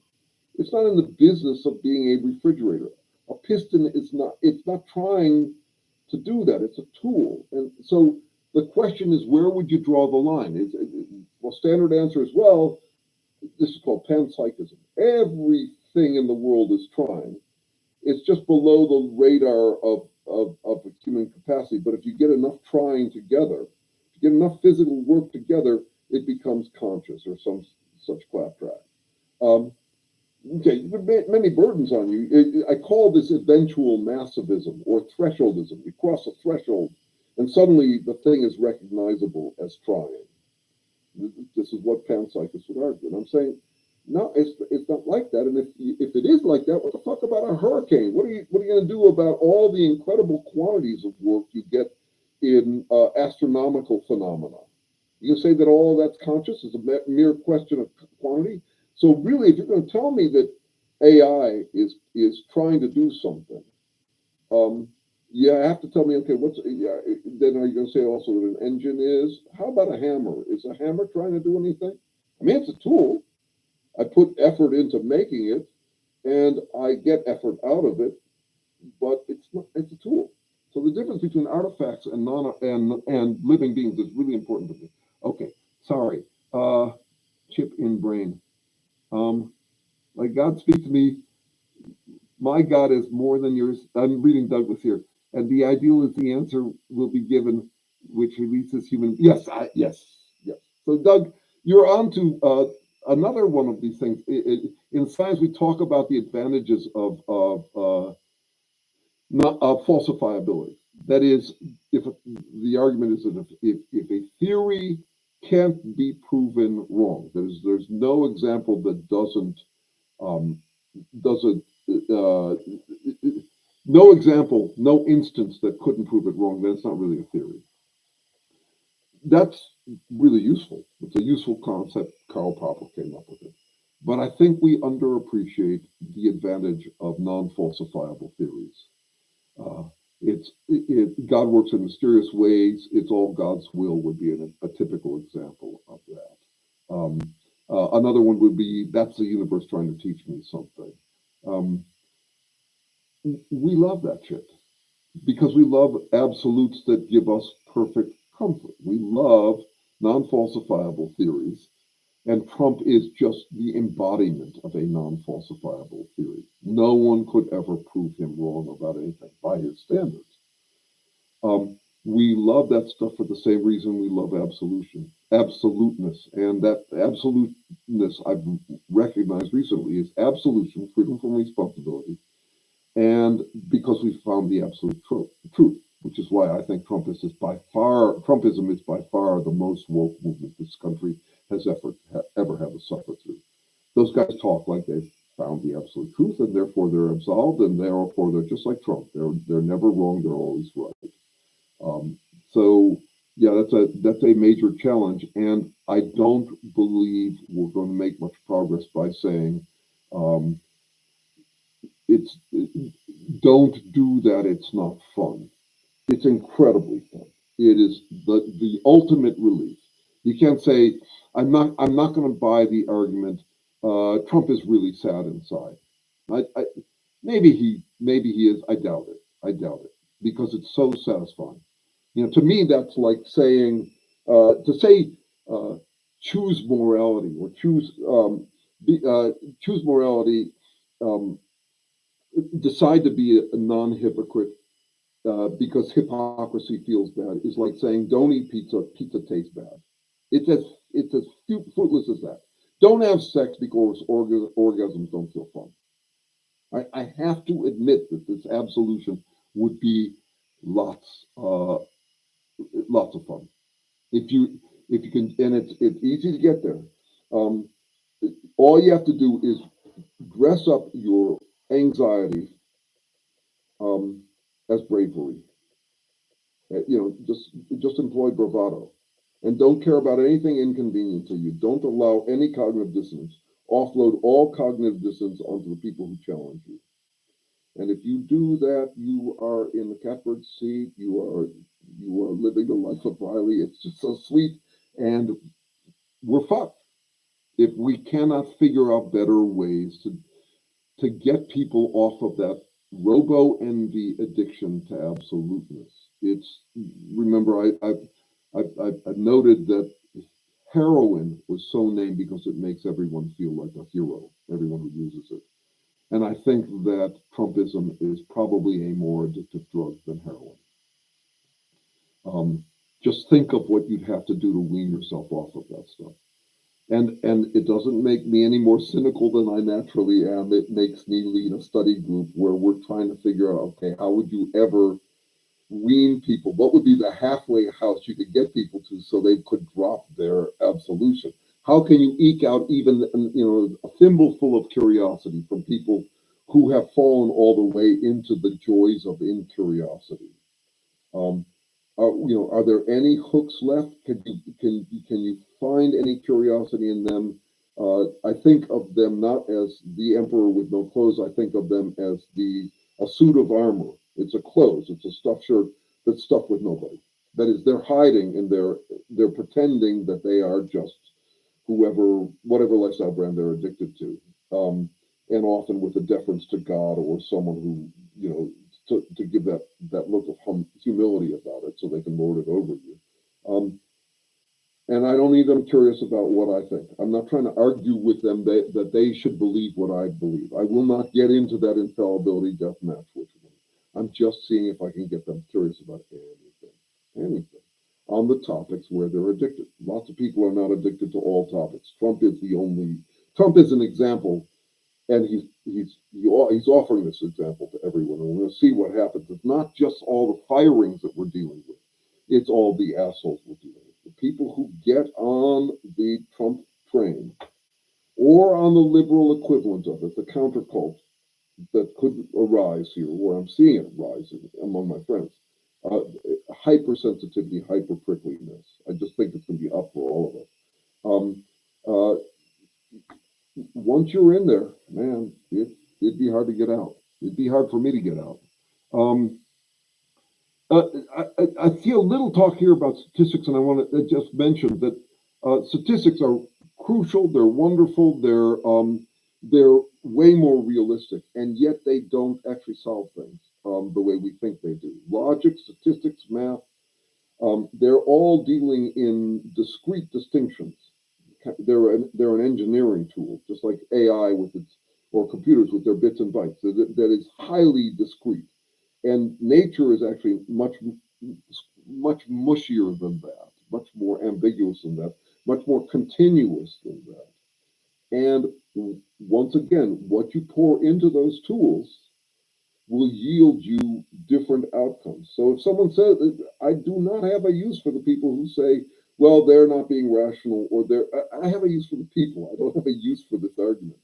It's not in the business of being a refrigerator. A piston is not, it's not trying to do that. It's a tool. And so the question is, where would you draw the line? Well, standard answer is, well, this is called panpsychism. Everything in the world is trying. It's just below the radar of the human capacity. But if you get enough trying together, if you get enough physical work together, it becomes conscious or some such claptrap. Um, okay, many burdens on you. I call this eventual massivism or thresholdism. You cross a threshold, and suddenly the thing is recognizable as trying. This is what panpsychists would argue. And I'm saying, no, it's not like that. And if it is like that, what the fuck about a hurricane? What are you going to do about all the incredible quantities of work you get in astronomical phenomena? You say that all that's conscious is a mere question of quantity. So really, if you're going to tell me that AI is trying to do something, um, you have to tell me, okay, then are you going to say also that an engine is? How about a hammer? Is a hammer trying to do anything? I mean, it's a tool. I put effort into making it, and I get effort out of it, but it's not. It's a tool. So the difference between artifacts and and living beings is really important to me. Okay, sorry. Chip in brain. Um, like God speak to me. My God is more than yours. I'm reading Douglas here, and the ideal is the answer will be given, which releases human. Yes, yes. So Doug, you're on to another one of these things. In science, we talk about the advantages of not falsifiability. That is, if the argument is that if a theory can't be proven wrong, there's no example that um, doesn't uh, no example, no instance that couldn't prove it wrong, then it's not really a theory. That's really useful. It's a useful concept. Karl Popper came up with it. But I think we underappreciate the advantage of non-falsifiable theories. Uh, God works in mysterious ways. It's all God's will would be a typical example of that. Another one would be that's the universe trying to teach me something. Um, we love that shit because we love absolutes that give us perfect comfort. We love non-falsifiable theories, and Trump is just the embodiment of a non-falsifiable theory. No one could ever prove him wrong about anything by his standards. We love that stuff for the same reason we love absoluteness. And that absoluteness I've recognized recently is absolution, freedom from responsibility, and because we found the absolute truth, which is why I think Trumpism is by far the most woke movement this country has ever had to suffer through. Those guys talk like they've found the absolute truth, and therefore they're absolved, and therefore they're just like Trump. They're never wrong. They're always right. Um, so yeah, that's a major challenge, and I don't believe we're going to make much progress by saying um, it's don't do that. It's not fun. It's incredibly fun. It is the ultimate relief. You can't say I'm not going to buy the argument. Trump is really sad inside. I maybe he is. I doubt it. I doubt it because it's so satisfying. To me, that's like saying to say uh, choose morality or choose morality. Um, Decide to be a non-hypocrite because hypocrisy feels bad is like saying don't eat pizza. Pizza tastes bad. It's as fruitless as that. Don't have sex because orgasms don't feel fun. I have to admit that this absolution would be lots lots of fun. If you can, and it's easy to get there. Um, all you have to do is dress up your anxiety um, as bravery. Just employ bravado, and don't care about anything inconvenient to you. Don't allow any cognitive dissonance. Offload all cognitive dissonance onto the people who challenge you. And if you do that, you are in the catbird seat. You are living the life of Riley. It's just so sweet, and we're fucked if we cannot figure out better ways to get people off of that robo envy addiction to absoluteness. It's remember I've noted that heroin was so named because it makes everyone feel like a hero, everyone who uses it. And I think that Trumpism is probably a more addictive drug than heroin. Um, just think of what you'd have to do to wean yourself off of that stuff. And it doesn't make me any more cynical than I naturally am. It makes me lead a study group where we're trying to figure out, okay, how would you ever wean people? What would be the halfway house you could get people to so they could drop their absolution? How can you eke out even a thimbleful of curiosity from people who have fallen all the way into the joys of incuriosity? Um, are there any hooks left? Can you find any curiosity in them? I think of them not as the emperor with no clothes. I think of them as a suit of armor. It's a clothes. It's a stuffed shirt that's stuffed with nobody. That is, they're hiding and they're pretending that they are just whatever lifestyle brand they're addicted to, and often with a deference to God or someone who to give that look of humility about it so they can lord it over you. And I don't need them curious about what I think. I'm not trying to argue with them that they should believe what I believe. I will not get into that infallibility death match with them. I'm just seeing if I can get them curious about anything on the topics where they're addicted. Lots of people are not addicted to all topics. Trump is an example, and he's offering this example to everyone. And we're going to see what happens. It's not just all the firings that we're dealing with. It's all the assholes we're dealing with. The people who get on the Trump train or on the liberal equivalent of it, the countercult that could arise here, where I'm seeing it rising among my friends. Hypersensitivity, hyper prickliness. I just think it's going to be up for all of us. Once you're in there, man, it'd be hard to get out. It'd be hard for me to get out. I see a little talk here about statistics, and I want to just mention that statistics are crucial. They're wonderful. They're way more realistic, and yet they don't actually solve things the way we think they do. Logic, statistics, math, they're all dealing in discrete distinctions. They're an engineering tool, just like AI or computers with their bits and bytes. That is highly discrete. And nature is actually much mushier than that, much more ambiguous than that, much more continuous than that. And once again, what you pour into those tools will yield you different outcomes. So if someone says, I do not have a use for the people who say, well, they're not being rational, or I have a use for the people. I don't have a use for this argument.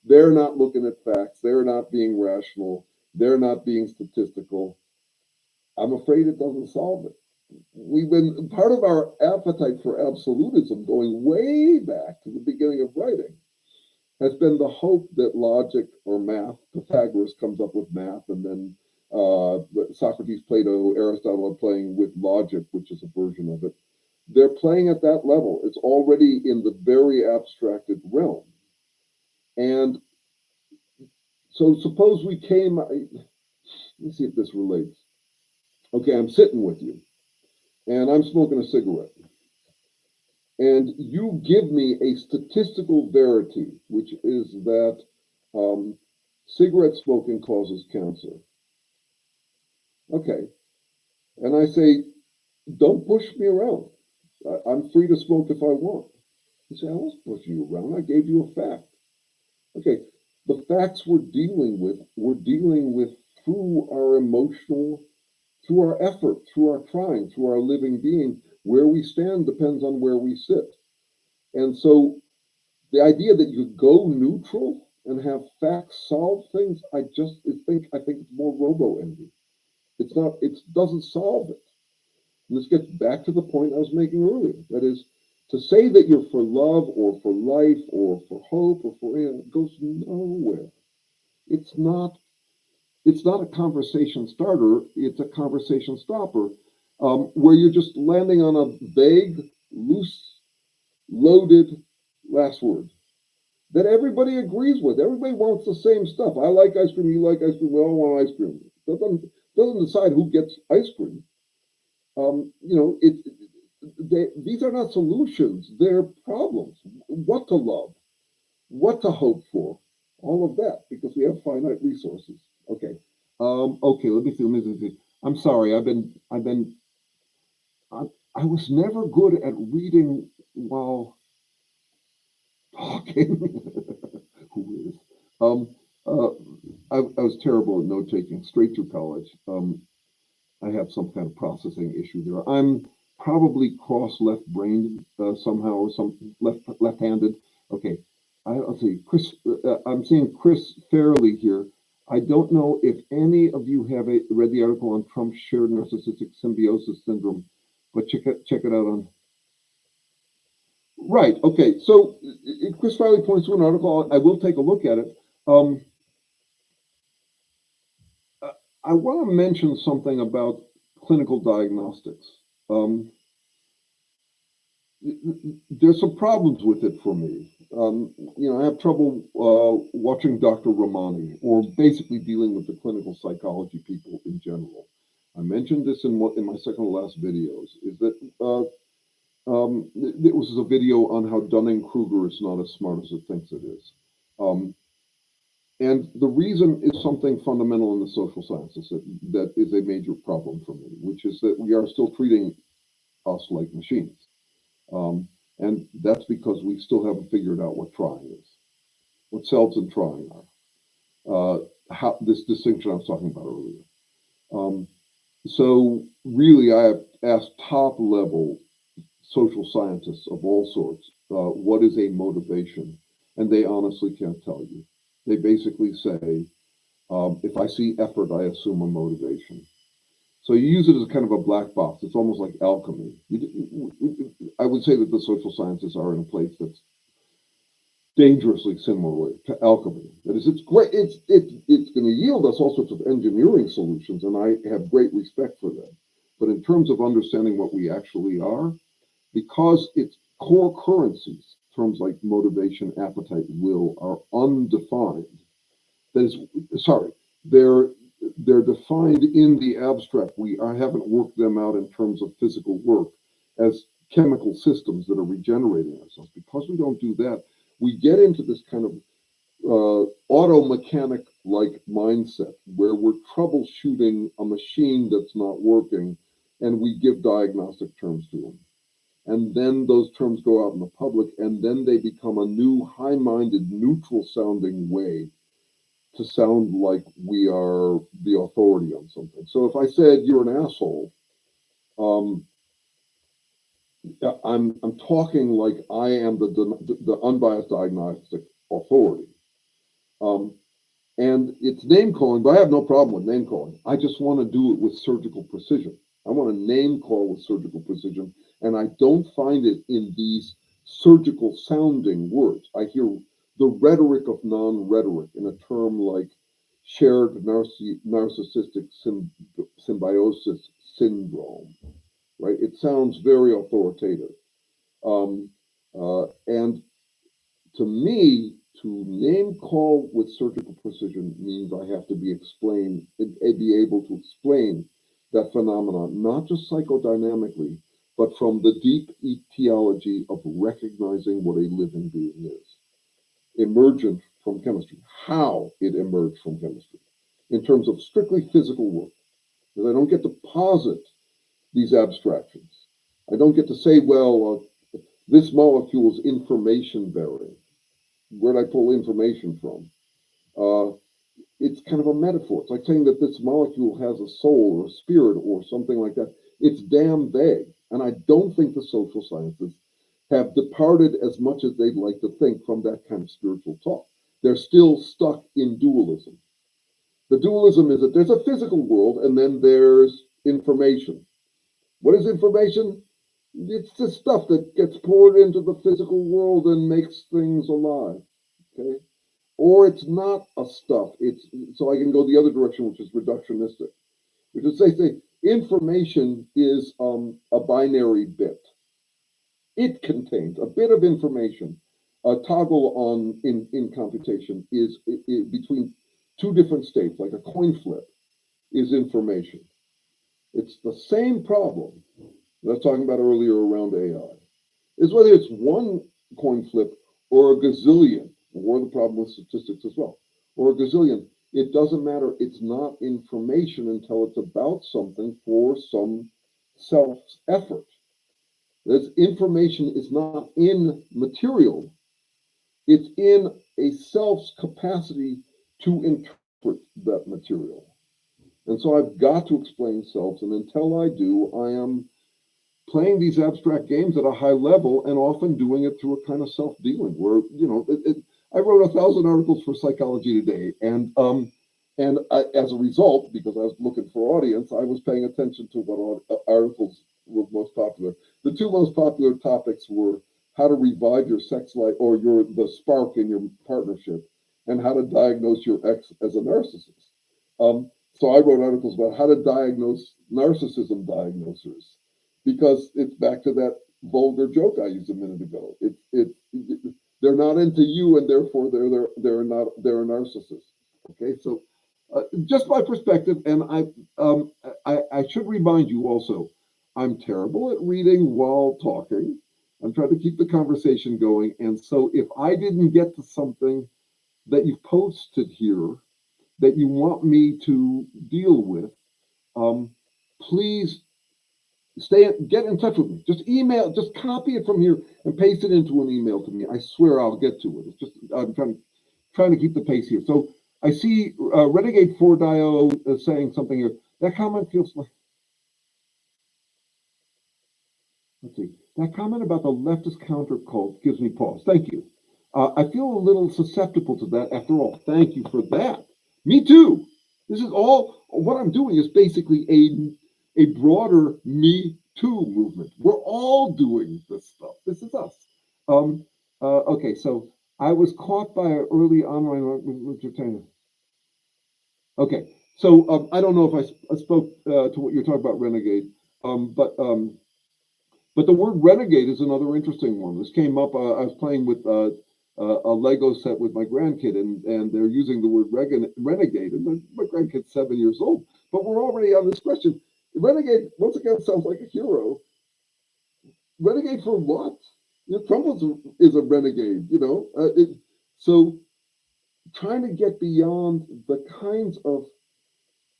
They're not looking at facts. They're not being rational. They're not being statistical. I'm afraid it doesn't solve it. We've been part of our appetite for absolutism going way back to the beginning of writing has been the hope that logic or math, Pythagoras comes up with math, and then Socrates, Plato, Aristotle are playing with logic, which is a version of it. They're playing at that level. It's already in the very abstracted realm. And so suppose we let's see if this relates. Okay, I'm sitting with you, and I'm smoking a cigarette. And you give me a statistical verity, which is that cigarette smoking causes cancer. Okay. And I say, don't push me around. I'm free to smoke if I want. You say, I wasn't pushing you around. I gave you a fact. Okay. The facts we're dealing with through our emotional, through our effort, through our trying, through our living being. Where we stand depends on where we sit. And so the idea that you go neutral and have facts solve things, I think it's more robo envy. It's not, it doesn't solve it. And this gets back to the point I was making earlier. That is, to say that you're for love or for life or for hope or for, it goes nowhere. It's not, it's not a conversation starter, it's a conversation stopper, where you're just landing on a vague, loose, loaded last word that everybody agrees with. Everybody wants the same stuff. I like ice cream, you like ice cream, we all want ice cream. Doesn't decide who gets ice cream. You know, these are not solutions, they're problems. What to love, what to hope for, all of that, because we have finite resources. Okay. Okay, let me see. I'm sorry, I was never good at reading while talking. Who is? Uh, I was terrible at note taking straight through college. I have some kind of processing issue there. I'm probably cross left-brained somehow, or some left-handed. Okay, let's see. Chris, I'm seeing Chris Fairley here. I don't know if any of you have read the article on Trump's shared narcissistic symbiosis syndrome, but check it out on. Right. Okay. So Chris Fairley points to an article. I will take a look at it. I want to mention something about clinical diagnostics. There's some problems with it for me. You know, I have trouble watching Dr. Ramani, or basically dealing with the clinical psychology people in general. I mentioned this in my second to last videos. Is that it was a video on how Dunning-Kruger is not as smart as it thinks it is. And the reason is something fundamental in the social sciences that is a major problem for me, which is that we are still treating us like machines. And that's because we still haven't figured out what trying is, what selves and trying are. How this distinction I was talking about earlier. So really, I have asked top level social scientists of all sorts, what is a motivation? And they honestly can't tell you. They basically say, if I see effort, I assume a motivation. So you use it as kind of a black box. It's almost like alchemy. I would say that the social sciences are in a place that's dangerously similar to alchemy. That is, it's great. It's going to yield us all sorts of engineering solutions, and I have great respect for them. But in terms of understanding what we actually are, because its core currencies, terms like motivation, appetite, will, are undefined. That is, sorry, they're defined in the abstract. I haven't worked them out in terms of physical work as chemical systems that are regenerating ourselves. Because we don't do that, we get into this kind of auto mechanic like mindset where we're troubleshooting a machine that's not working, and we give diagnostic terms to them. And then those terms go out in the public, and then they become a new high-minded, neutral-sounding way to sound like we are the authority on something. So if I said you're an asshole, I'm talking like I am the unbiased diagnostic authority. And it's name calling, but I have no problem with name calling. I just want to do it with surgical precision. I want to name call with surgical precision, and I don't find it in these surgical sounding words. I hear the rhetoric of non-rhetoric in a term like shared narcissistic symbiosis syndrome, right? It sounds very authoritative. And to me, to name call with surgical precision means I have to be able to explain that phenomenon, not just psychodynamically, but from the deep etiology of recognizing what a living being is, emergent from chemistry, how it emerged from chemistry, in terms of strictly physical work. Because I don't get to posit these abstractions. I don't get to say, well, this molecule is information bearing. Where'd I pull information from? It's kind of a metaphor. It's like saying that this molecule has a soul or a spirit or something like that. It's damn vague. And I don't think the social sciences have departed as much as they'd like to think from that kind of spiritual talk. They're still stuck in dualism. The dualism is that there's a physical world and then there's information. What is information? It's the stuff that gets poured into the physical world and makes things alive. Okay? Or it's not a stuff. It's so I can go the other direction, which is reductionistic, which is say information is a binary bit. It contains a bit of information. A toggle on in computation is between two different states, like a coin flip is information. It's the same problem that I was talking about earlier around AI. Is whether it's one coin flip or a gazillion, or the problem with statistics as well, or a gazillion. It doesn't matter. It's not information until it's about something for some self effort. This information is not in material, it's in a self's capacity to interpret that material. And so I've got to explain selves, and until I do, I am playing these abstract games at a high level and often doing it through a kind of self-dealing where, I wrote 1,000 articles for Psychology Today, and as a result, because I was looking for audience, I was paying attention to what articles were most popular. The two most popular topics were how to revive your sex life or the spark in your partnership, and how to diagnose your ex as a narcissist. So I wrote articles about how to diagnose narcissism diagnosers, because it's back to that vulgar joke I used a minute ago. They're not into you, and therefore they're a narcissist. Okay, so just my perspective, and I should remind you also, I'm terrible at reading while talking. I'm trying to keep the conversation going, and so if I didn't get to something that you've posted here that you want me to deal with, please get in touch with me. Just email, just copy it from here and paste it into an email to me. I swear I'll get to it. It's just I'm trying to keep the pace here. So I see Renegade 4.io saying something here. That comment feels like. Let's see. That comment about the leftist counter cult gives me pause. Thank you. I feel a little susceptible to that after all. Thank you for that. Me too. This is all, what I'm doing is basically a broader Me Too movement. We're all doing this stuff. This is us. Okay, so I was caught by an early online entertainer. Okay, so I don't know if I spoke to what you're talking about, Renegade, but the word renegade is another interesting one. This came up. I was playing with a Lego set with my grandkid, and they're using the word renegade. And my grandkid's 7 years old. But we're already on this question. Renegade, once again, sounds like a hero. Renegade for what? Trump is a renegade, so trying to get beyond the kinds of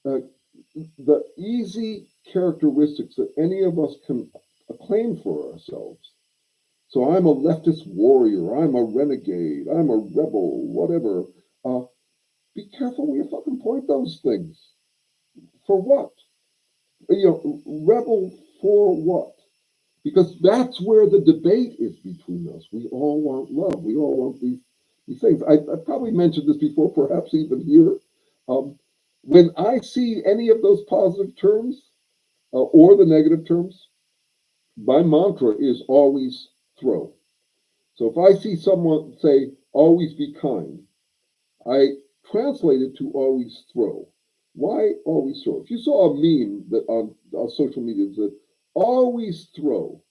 the easy characteristics that any of us can claim for ourselves. So I'm a leftist warrior, I'm a renegade, I'm a rebel, whatever. Be careful where you fucking point those things. For what? Rebel for what? Because that's where the debate is between us. We all want love. We all want these things. I probably mentioned this before, perhaps even here. When I see any of those positive terms or the negative terms, my mantra is always throw. So if I see someone say, always be kind, I translate it to always throw. Why always throw? If you saw a meme that on social media that said, always throw,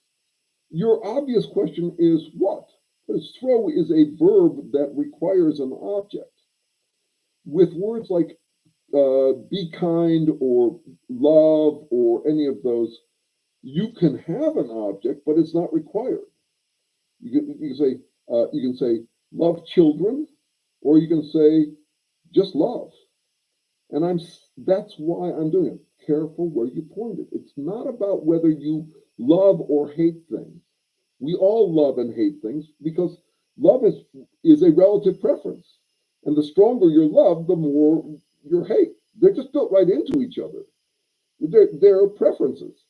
your obvious question is what? Because throw is a verb that requires an object. With words like be kind or love or any of those, you can have an object, but it's not required. You can say love children, or you can say just love. And that's why I'm doing it. Careful where you point it. It's not about whether you love or hate things. We all love and hate things because love is a relative preference. And the stronger your love, the more your hate. They're just built right into each other. They're preferences.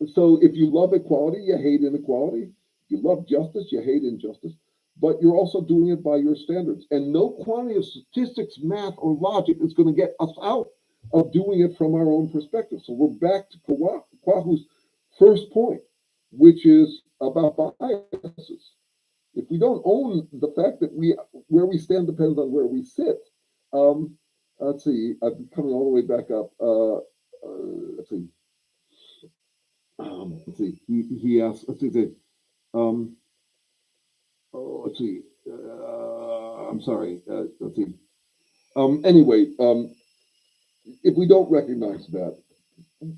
So if you love equality, you hate inequality. If you love justice, you hate injustice. But you're also doing it by your standards. And no quantity of statistics, math, or logic is going to get us out of doing it from our own perspective. So we're back to Kwahu's first point, which is about biases. If we don't own the fact that where we stand depends on where we sit, um, let's see, I'm coming all the way back up. Let's see. Let's see. He asked. Let's see. Um, oh, let's see. I'm sorry. Let's see. Anyway, if we don't recognize that,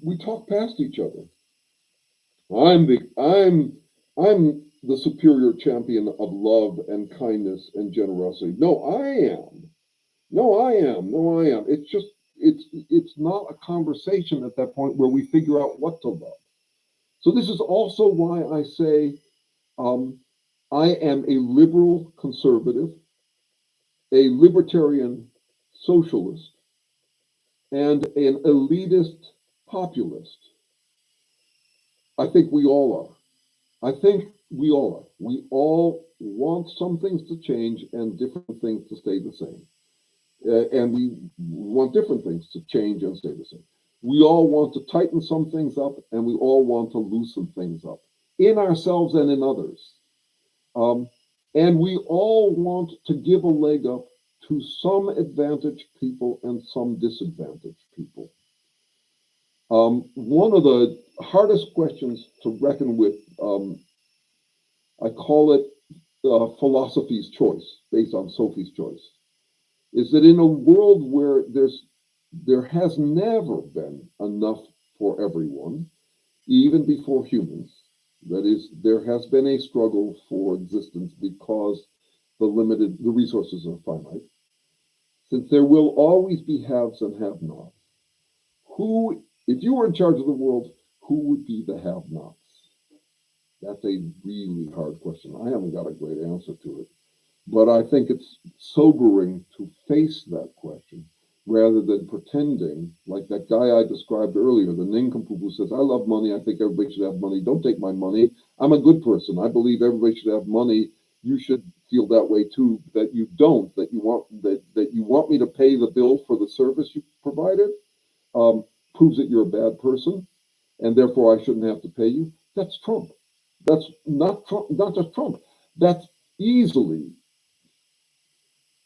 we talk past each other. I'm the superior champion of love and kindness and generosity. No, I am. No, I am. No, I am. It's not a conversation at that point where we figure out what to love. So this is also why I say I am a liberal conservative, a libertarian socialist, and an elitist populist. I think we all are. I think we all are. We all want some things to change and different things to stay the same. And we want different things to change and stay the same. We all want to tighten some things up, and we all want to loosen things up in ourselves and in others. And we all want to give a leg up to some advantaged people and some disadvantaged people. One of the hardest questions to reckon with, I call it philosophy's choice, based on Sophie's choice, is that in a world where there has never been enough for everyone, even before humans, that is, there has been a struggle for existence because the resources are finite. Since there will always be haves and have-nots, if you were in charge of the world, who would be the have-nots? That's a really hard question. I haven't got a great answer to it. But I think it's sobering to face that question rather than pretending, like that guy I described earlier, the nincompoop who says, I love money, I think everybody should have money, don't take my money, I'm a good person, I believe everybody should have money, you should feel that way too, that you don't, that you want me to pay the bill for the service you provided, proves that you're a bad person, and therefore I shouldn't have to pay you. That's Trump. That's not Trump, not just Trump. That's easily,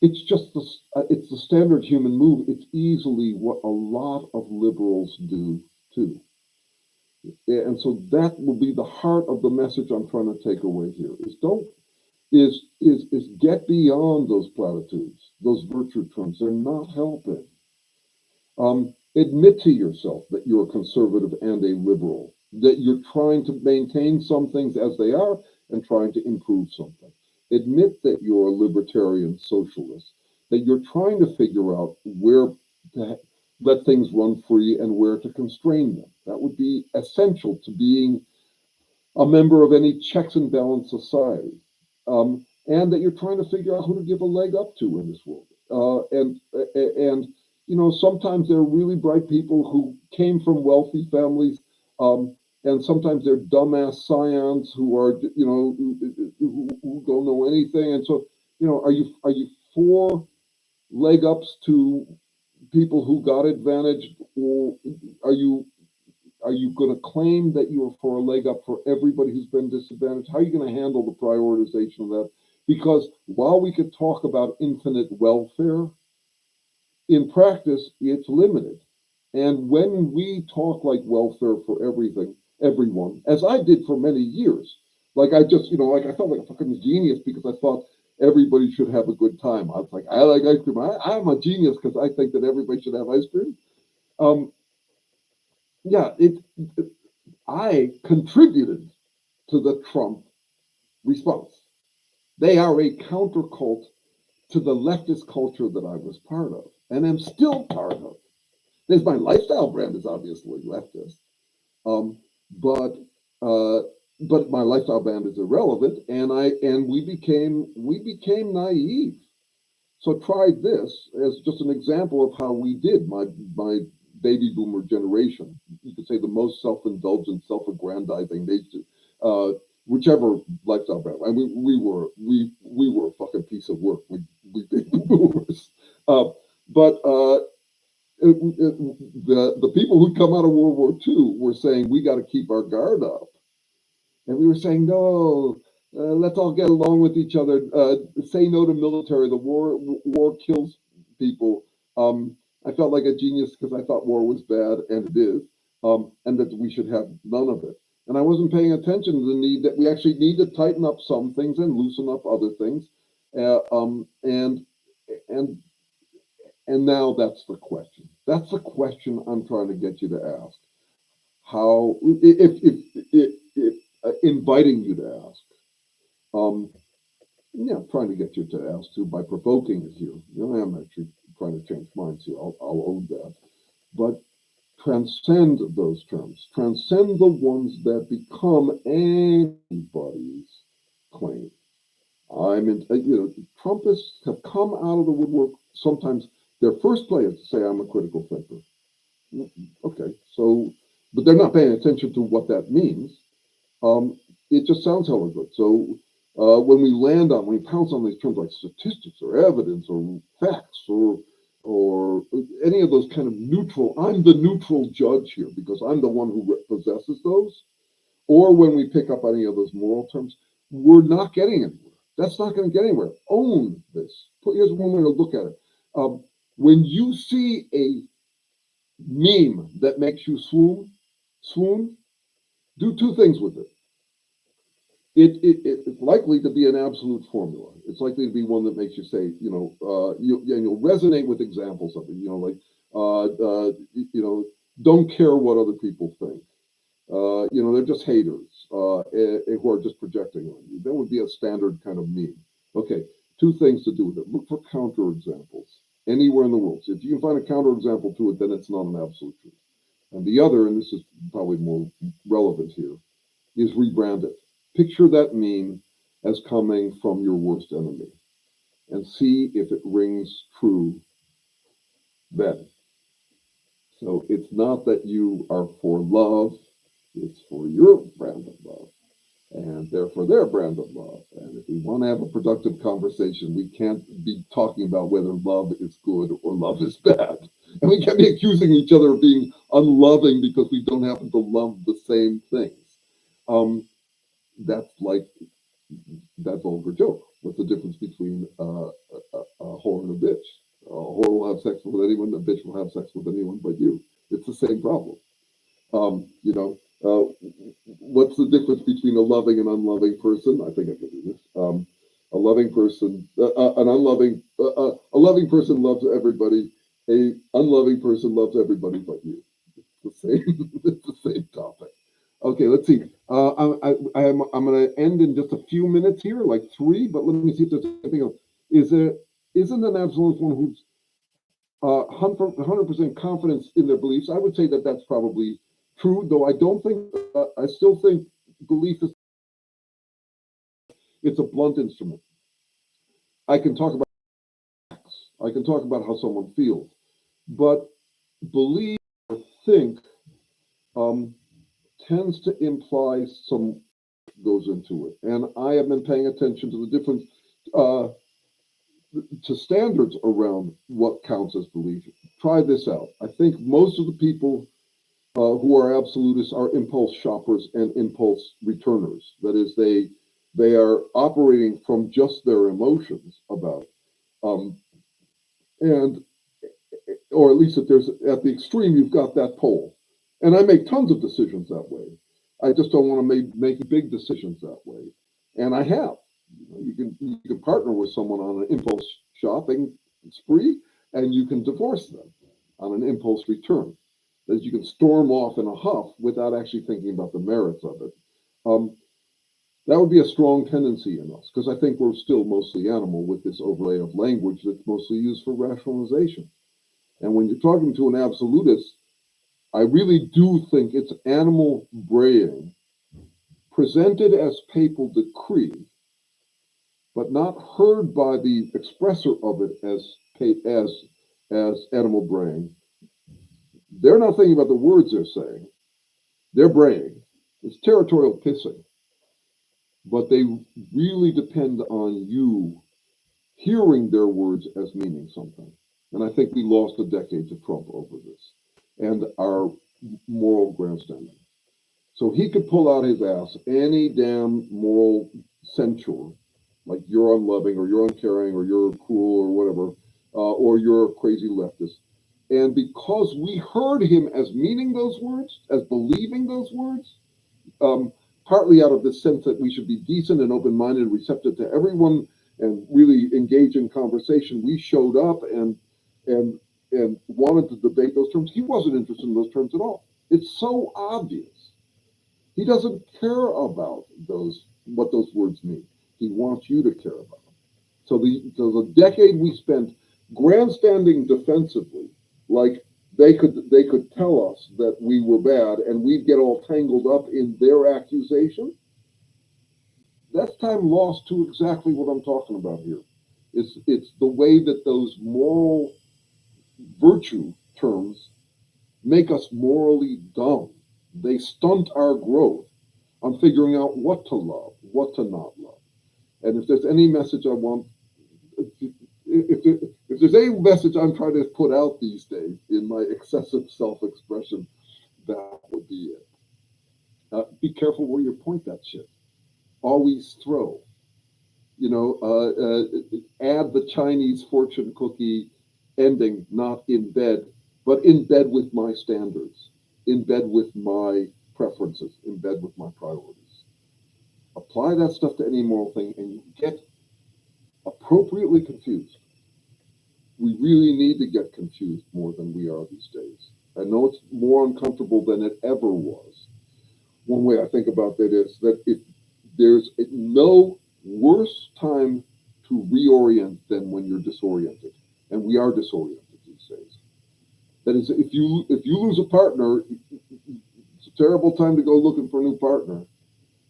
it's just it's the standard human move. It's easily what a lot of liberals do too. And so that will be the heart of the message I'm trying to take away here is get beyond those platitudes, those virtue terms. They're not helping. Admit to yourself that you're a conservative and a liberal, that you're trying to maintain some things as they are and trying to improve something. Admit that you're a libertarian socialist, that you're trying to figure out where to let things run free and where to constrain them. That would be essential to being a member of any checks and balance society. And that you're trying to figure out who to give a leg up to in this world. And you know, sometimes there are really bright people who came from wealthy families, and sometimes they're dumbass scions who are, you know, who don't know anything. And so, you know, are you for leg ups to people who got advantaged, or are you going to claim that you are for a leg up for everybody who's been disadvantaged? How are you going to handle the prioritization of that? Because while we could talk about infinite welfare, in practice, it's limited. And when we talk like welfare for everyone, as I did for many years, like I just, you know, like I felt like a fucking genius because I thought everybody should have a good time. I was like, I like ice cream. I'm a genius because I think that everybody should have ice cream. Yeah, I contributed to the Trump response. They are a countercult to the leftist culture that I was part of and am still part of. There's my lifestyle brand is obviously leftist, but my lifestyle brand is irrelevant, and we became naive. So try this as just an example of how we did. My baby boomer generation. You could say the most self-indulgent, self-aggrandizing, whichever lifestyle brand. I mean, we were a fucking piece of work. We baby boomers. But the people who come out of World War II were saying we got to keep our guard up, and we were saying no. Let's all get along with each other. Say no to military. The war kills people. I felt like a genius because I thought war was bad, and it is, and that we should have none of it. And I wasn't paying attention to the need that we actually need to tighten up some things and loosen up other things. And now that's the question. That's the question I'm trying to get you to ask. How, if inviting you to ask. Yeah, trying to get you to ask too by provoking it here. I am actually trying to change minds here. I'll own that. But transcend those terms. Transcend the ones that become anybody's claim. Trumpists have come out of the woodwork. Sometimes their first play is to say, I'm a critical thinker. Okay, so, but they're not paying attention to what that means. It just sounds hella good. So when we pounce on these terms like statistics or evidence or facts or any of those kind of neutral, I'm the neutral judge here because I'm the one who possesses those. Or when we pick up any of those moral terms, we're not getting anywhere. That's not going to get anywhere. Own this. Here's one way to look at it. When you see a meme that makes you swoon, do two things with it. It's likely to be an absolute formula. It's likely to be one that makes you say, you'll resonate with examples of it. Don't care what other people think. They're just haters who are just projecting on you. That would be a standard kind of meme. Okay, two things to do with it. Look for counterexamples anywhere in the world. So if you can find a counterexample to it, then it's not an absolute truth. And the other, and this is probably more relevant here, is rebrand it. Picture that meme as coming from your worst enemy and see if it rings true then. So it's not that you are for love, it's for your brand of love and therefore their brand of love. And if we want to have a productive conversation, we can't be talking about whether love is good or love is bad. And we can't be accusing each other of being unloving because we don't happen to love the same things. That's like that vulgar joke. What's the difference between a whore and a bitch? A whore will have sex with anyone, a bitch will have sex with anyone but you. It's the same problem. What's the difference between a loving and unloving person? I think I can do this. A loving person, a loving person loves everybody. A unloving person loves everybody but you. It's the same. It's the same topic. Okay, let's see. I'm going to end in just a few minutes here, like 3. But let me see if there's anything else. Isn't an absolute one who's 100% confidence in their beliefs? I would say that that's probably true, though I don't think. I still think belief is it's a blunt instrument. I can talk about facts. I can talk about how someone feels, but believe or think tends to imply some goes into it. And I have been paying attention to the different to standards around what counts as belief. Try this out. I think most of the people who are absolutists are impulse shoppers and impulse returners. That is, they are operating from just their emotions about it. And or at least if there's at the extreme, you've got that pole. And I make tons of decisions that way. I just don't want to make big decisions that way. And I have. You can partner with someone on an impulse shopping spree, and you can divorce them on an impulse return. That you can storm off in a huff without actually thinking about the merits of it. That would be a strong tendency in us, because I think we're still mostly animal with this overlay of language that's mostly used for rationalization. And when you're talking to an absolutist, I really do think it's animal braying presented as papal decree, but not heard by the expressor of it as animal braying, They're not thinking about the words they're saying. They're braying. It's territorial pissing. But they really depend on you hearing their words as meaning something. And I think we lost a decade to Trump over this and our moral grandstanding. So he could pull out his ass any damn moral censure, like you're unloving or you're uncaring or you're cruel or whatever, or you're a crazy leftist. And because we heard him as meaning those words, as believing those words, um, partly out of the sense that we should be decent and open-minded and receptive to everyone and really engage in conversation, we showed up and and wanted to debate those terms. He wasn't interested in those terms at all. It's so obvious. He doesn't care about those what those words mean. He wants you to care about them. So the decade we spent grandstanding defensively, like they could tell us that we were bad and we'd get all tangled up in their accusation. That's time lost to exactly what I'm talking about here. It's the way that those moral virtue terms make us morally dumb. They stunt our growth on figuring out what to love, what to not love. And if there's any message I want, if there's any message I'm trying to put out these days in my excessive self-expression, that would be it. Be careful where you point that shit. Always throw. Add the Chinese fortune cookie ending, not in bed, but in bed with my standards, in bed with my preferences, in bed with my priorities. Apply that stuff to any moral thing and you get appropriately confused. We really need to get confused more than we are these days. I know it's more uncomfortable than it ever was. One way I think about that is that if there's no worse time to reorient than when you're disoriented, and we are disoriented these days. That is, if you lose a partner, it's a terrible time to go looking for a new partner.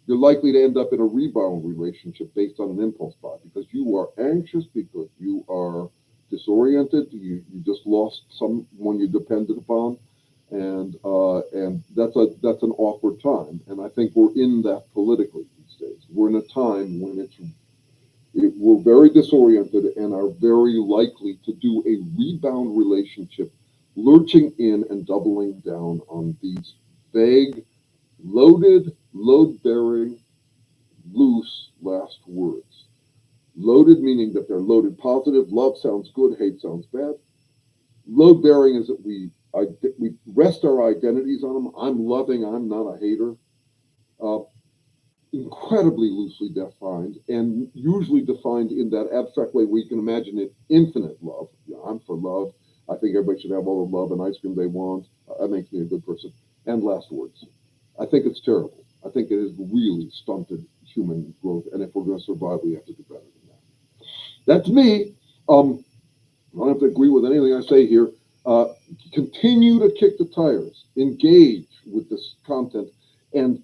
You're likely to end up in a rebound relationship based on an impulse buy because you are anxious, because you are disoriented, you just lost someone you depended upon, and that's an awkward time. And I think we're in that politically these days. We're in a time when we're very disoriented and are very likely to do a rebound relationship, lurching in and doubling down on these vague, loaded, load-bearing, loose last words. Loaded meaning that they're loaded positive. Love sounds good, hate sounds bad. Load-bearing is that we rest our identities on them. I'm loving, I'm not a hater. Uh, Incredibly loosely defined, and usually defined in that abstract way where you can imagine it infinite love. I'm for love. I think everybody should have all the love and ice cream they want. That makes me a good person. And last words. I think it's terrible. I think it has really stunted human growth, and if we're going to survive, we have to do better than that. That's me. I don't have to agree with anything I say here. Continue to kick the tires. Engage with this content, and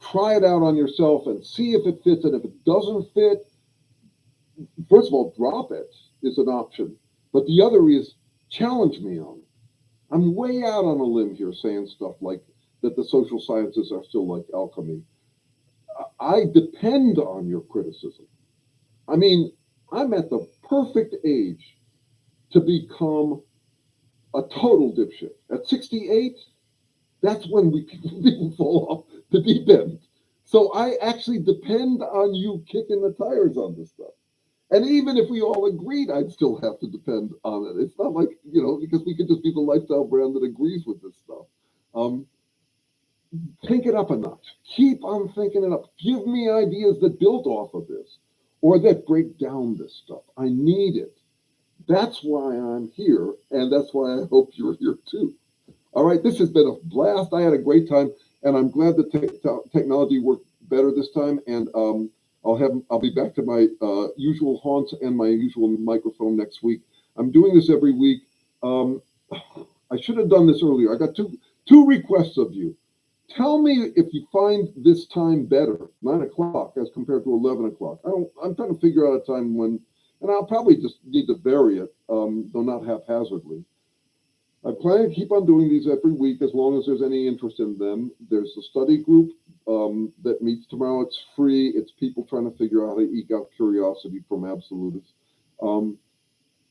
try it out on yourself and see if it fits. And if it doesn't fit, first of all, drop it is an option. But the other is challenge me on it. I'm way out on a limb here saying stuff like that the social sciences are still like alchemy. I depend on your criticism. I mean, I'm at the perfect age to become a total dipshit. At 68, that's when people fall off the deep end. So I actually depend on you kicking the tires on this stuff. And even if we all agreed, I'd still have to depend on it. It's not like, because we could just be the lifestyle brand that agrees with this stuff. Think it up a notch. Keep on thinking it up. Give me ideas that build off of this or that break down this stuff. I need it. That's why I'm here, and that's why I hope you're here too. All right, this has been a blast. I had a great time, and I'm glad that technology worked better this time. And I'll be back to my usual haunts and my usual microphone next week. I'm doing this every week. I should have done this earlier. I got two requests of you. Tell me if you find this time better, 9 o'clock as compared to 11 o'clock. I'm trying to figure out a time when, and I'll probably just need to vary it, though not haphazardly. I plan to keep on doing these every week as long as there's any interest in them. There's a study group that meets tomorrow. It's free. It's people trying to figure out how to eke out curiosity from absolutists.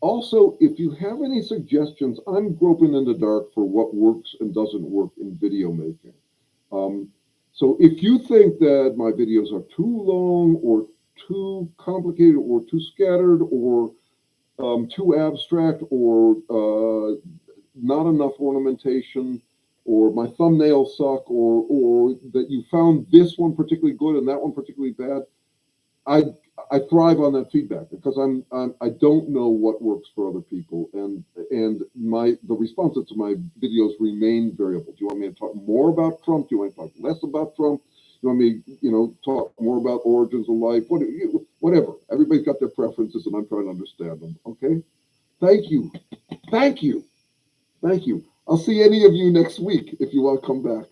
Also, if you have any suggestions, I'm groping in the dark for what works and doesn't work in video making. So if you think that my videos are too long or too complicated or too scattered or too abstract or not enough ornamentation or my thumbnails suck or that you found this one particularly good and that one particularly bad, I thrive on that feedback because I don't know what works for other people, and the responses to my videos remain variable. Do you want me to talk more about Trump? Do you want me to talk less about Trump? Do you want me, talk more about origins of life? Whatever. Everybody's got their preferences, and I'm trying to understand them. Okay. Thank you. Thank you. Thank you. I'll see any of you next week if you want to come back.